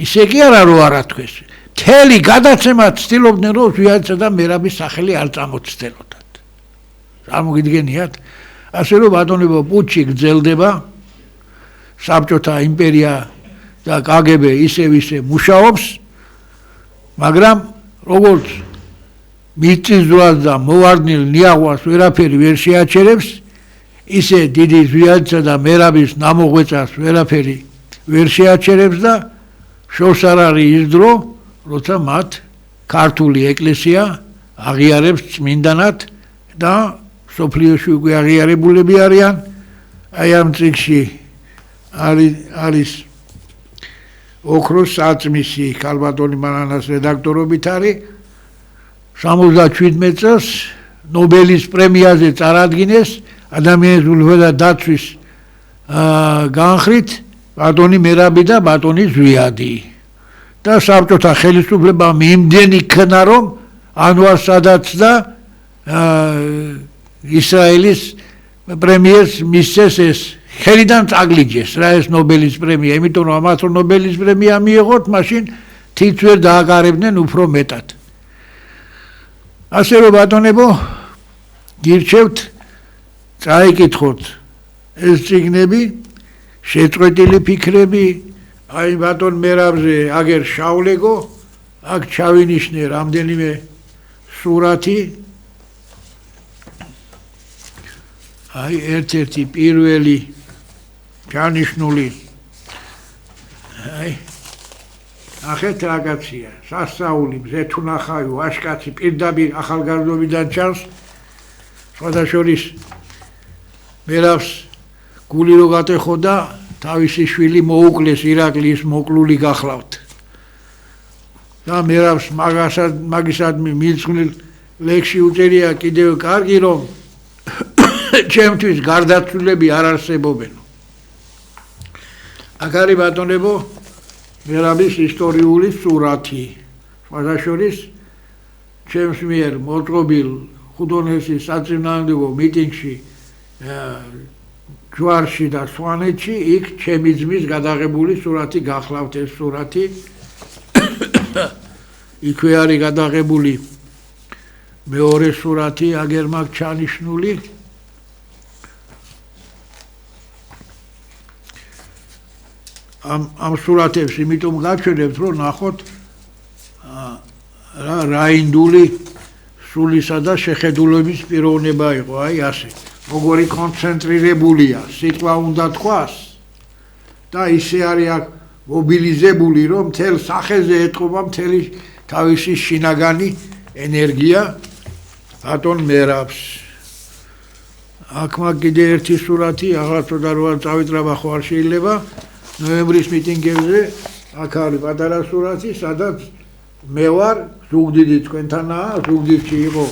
ისე კი არა რომ არა თქვეს. თელი გადაცემა ცდილობდნენ რომ ზვიადისა და მერაბის სახელი არ წამოგცდენოდათ. წარმოგიდგენიათ? ასე რომ ბატონებო პუჩი გრძელდება საბჭოთა იმპერია და KGB ისე მუშაობს, მაგრამ როგორც მიწისძვრას და მოვარდნილ ნიაღვას ვერაფერი ვერ შეაჩერებს, ისე დიდი ზვიადისა და მერაბის ნამოღვეწას ვერაფერი ვერ შეაჩერებს და შორს არ არის ის დრო, როცა მათ ქართული ეკლესია აღიარებს წმინდანად და სოფლიოში უკვე აღიარებულები არიან. აი ამ წიგნში არის ოქროს საწმისი ქალბატონი მანანას რედაქტორობით არის 77 წელს ნობელის პრემიაზე წარადგინეს ადამიანის ულვედა დაცვის განხრით ბატონი მერაბი და ბატონი ზვიადი და საბჭოთა ხელისუფლებამ იმდენი ქნა რომ ანვარ სადათს და ისრაელის პრემიერს მისცეს ეს ხელიდან წაგლიჯეს რა ეს ნობელის პრემია, იმიტომ რომ ამათ რომ ნობელის პრემია მიიღოთ, მაშინ თიც ვერ დააკარებდნენ უფრო მეტად. ასე რომ ბატონებო, გირჩევთ წაიკითხოთ ეს წიგნები, შეწყვეტილი ფიქრები, აი ბატონ მერაბზე აგერ შავლეგო, აქ ჩავინიშნე რამდენიმე სურათი. აი ერთ-ერთი პირველი ჩანიშნული აი ახეთ რაღაცია სასაული მზეთუნახავი ვაშკაცი პირდაპირ ახალგაზრდობიდან ჩანს სხვადასხვის მერაბს გული რო გატეხოდა თავისი შვილი მოუკლეს ირაკლის მოკლული გახლავთ და მერაბს მაგისადმი მილწვნილ ლექსში უწერია კიდევ კარგი რომ ჩემთვის გარდაცვლილები არ არსებობენ. აქ არის ბატონებო მერაბის ისტორიული სურათი. სხვადასხვის ჩემს მიერ მოწყობილ ხუდონესის საწინააღმდეგო მიტინგში ჯვარში და სვანეთში, იქ ჩემი ძმის გადაღებული სურათი გახლავთ ეს სურათი. იქვე არის გადაღებული მეორე სურათი, აგერ მაგ ჩანიშნული. ამ სურათებს იმიტომ გაჩვენებთ, რომ ნახოთ რა ინდული სულისა და შეხედულების პიროვნება იყო, აი ასე. როგორი კონცენტრირებულია, სიტყვა უნდა თქვას და ისე არის აქ მობილიზებული, რომ მთელ სახეზე ეტყობა მთელი თავისი შინაგანი ენერგია ბატონ მერაბს. აქ მაგ კიდე ერთი სურათი, აღარწოდა რომ წავიტრაბა ხო არ შეიძლება. ნოემბრის მიტინგებზე აქ არის პატარა სურათი, სადაც მე ვარ, ზუგდიდი თქვენთანაა, ზუგდიდში იყო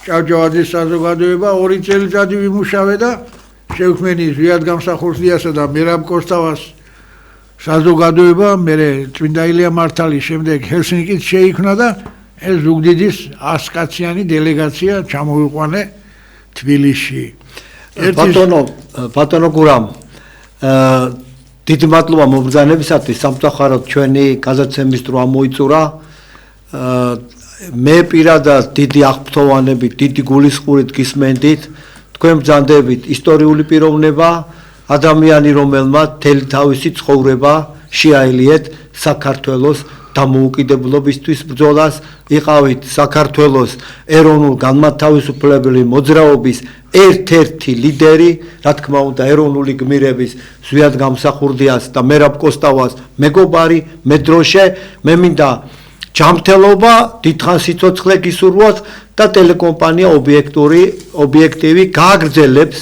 ჭავჭავაძის საზოგადოება, 2 წელიწადი ვიმუშავე და შევქმენი ზვიად გამსახურდიასა და მერაბ კოსტავას საზოგადოება, მერე წმინდა ილია მართალის შემდეგ ჰელსინკიც შეიქმნა და ეს ზუგდიდის 100 კაციანი დელეგაცია ჩამოვიყვანე თბილისში. ბატონო გურამ, დიდი მადლობა მომბრძანებისათვის, სამწუხაროდ ჩვენი გადაცემის დრო ამოიწურა. მე პირადად დიდი აღფრთოვანებით, დიდი გულისხმურით გისმენდით, თქვენ ბრძანდებით ისტორიული პიროვნება, ადამიანი, რომელმაც მთელი თავისი ცხოვრება შეაელიეთ საქართველოს დამოუკიდებლობისთვის ბრძოლას, იყავით საქართველოს ეროვნულ განმათავისუფლებელი მოძრაობის ერთ-ერთი ლიდერი, რა თქმა უნდა, ეროვნული გმირების ზვიად გამსახურდიას და მერაბ კოსტავას მეგობარი, მედროშე, მე მინდა ჯანმრთელობა, დიდხანს სიცოცხლე გისურვოთ და ტელეკომპანია ობიექტივი გააგრძელებს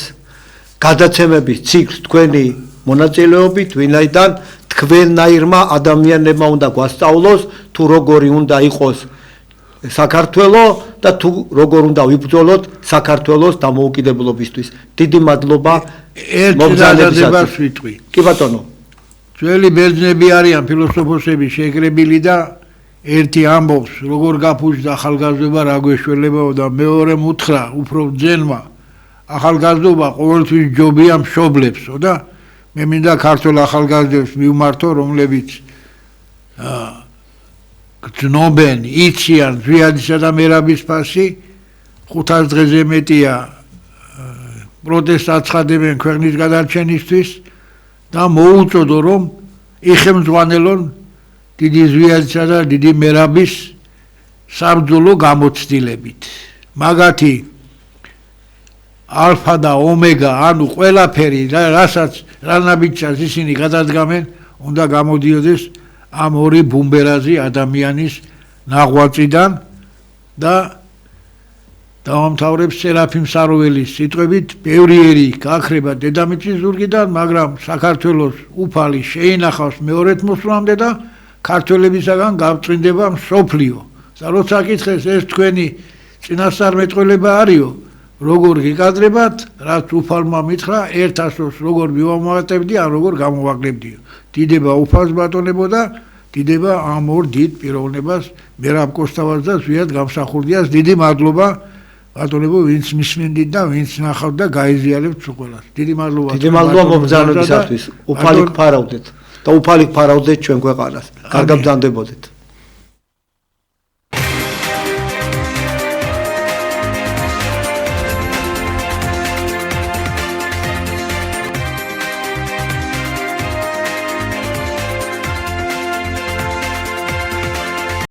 გადაცემების ციკლს თქვენი მონაწილეობით, ვინაიდან თქვენნაირმა ადამიანებმა უნდა გვასწავლოს თუ როგორი უნდა იყოს საქართველო და თუ როგორ უნდა ვიბრძოლოთ საქართველოს დამოუკიდებლობისთვის. დიდი მადლობა მომბრძანებისათვის. ვიტყვი. კი ბატონო. ძველი ბერძნები არიან ფილოსოფოსები შეკრებილი და ერთი ამბობს, როგორ გაფუძდა ახალგაზრდობა რა გვეშველებაო და მეორე უთხრა უფრო ძენმა, ახალგაზრდობა ყოველთვის ჯობია მშობლებსო და მე მინდა ქართულ ახალგაზრდებს მივმართო, რომლებიც გრძნობენ, იციან ზვიადისა და მერაბის ფასი, 500 დღეზე მეტია პროტესტს აცხადებენ ქვეყნის გადარჩენისთვის და მოუწოდო, რომ იხემძღვანელონ დიდი ზვიადისა და დიდი მერაბის საბრძოლო გამოცდილებით. მაგათი ალფა და ომეგა, ანუ ყველაფერი, რასაც რანაბიჯას ისინი გადადგამენ, უნდა გამოდიოდეს ამ ორი ბუმბერაზი ადამიანის ნაღვაწიდან და დავამთავრებს სერაფიმ საროველის სიტყვებით, ბევრი ერი გააქრება დედამიწის ზურგიდან, მაგრამ საქართველოს უფალი შეინახავს მეორეთ მოსვლამდე და ქართველებისაგან გავწმინდება მსოფლიო. და როცა კითხეს ეს თქვენი წინასწარმეტყველება არისო, როგორ გიკადრებათ, რაც უფალმა მითხრა, ერთ ასოს როგორ მივამატებდი, ან როგორ გამოვაკლებდიო. დიდება უფალს ბატონებო და დიდება ამ ორ დიდ პიროვნებას, მერაბ კოსტავას და ზვიად გამსახურდიას. დიდი მადლობა ბატონებო, ვინც მისმენდით და ვინც ნახავთ და გაიზიარებთ ყველას. დიდი მადლობა. დიდი მადლობა მომბრძანებისათვის. უფალი გფარავდეთ და უფალი გფარავდეთ ჩვენ ქვეყანას. კარგად ბრძანდებოდეთ.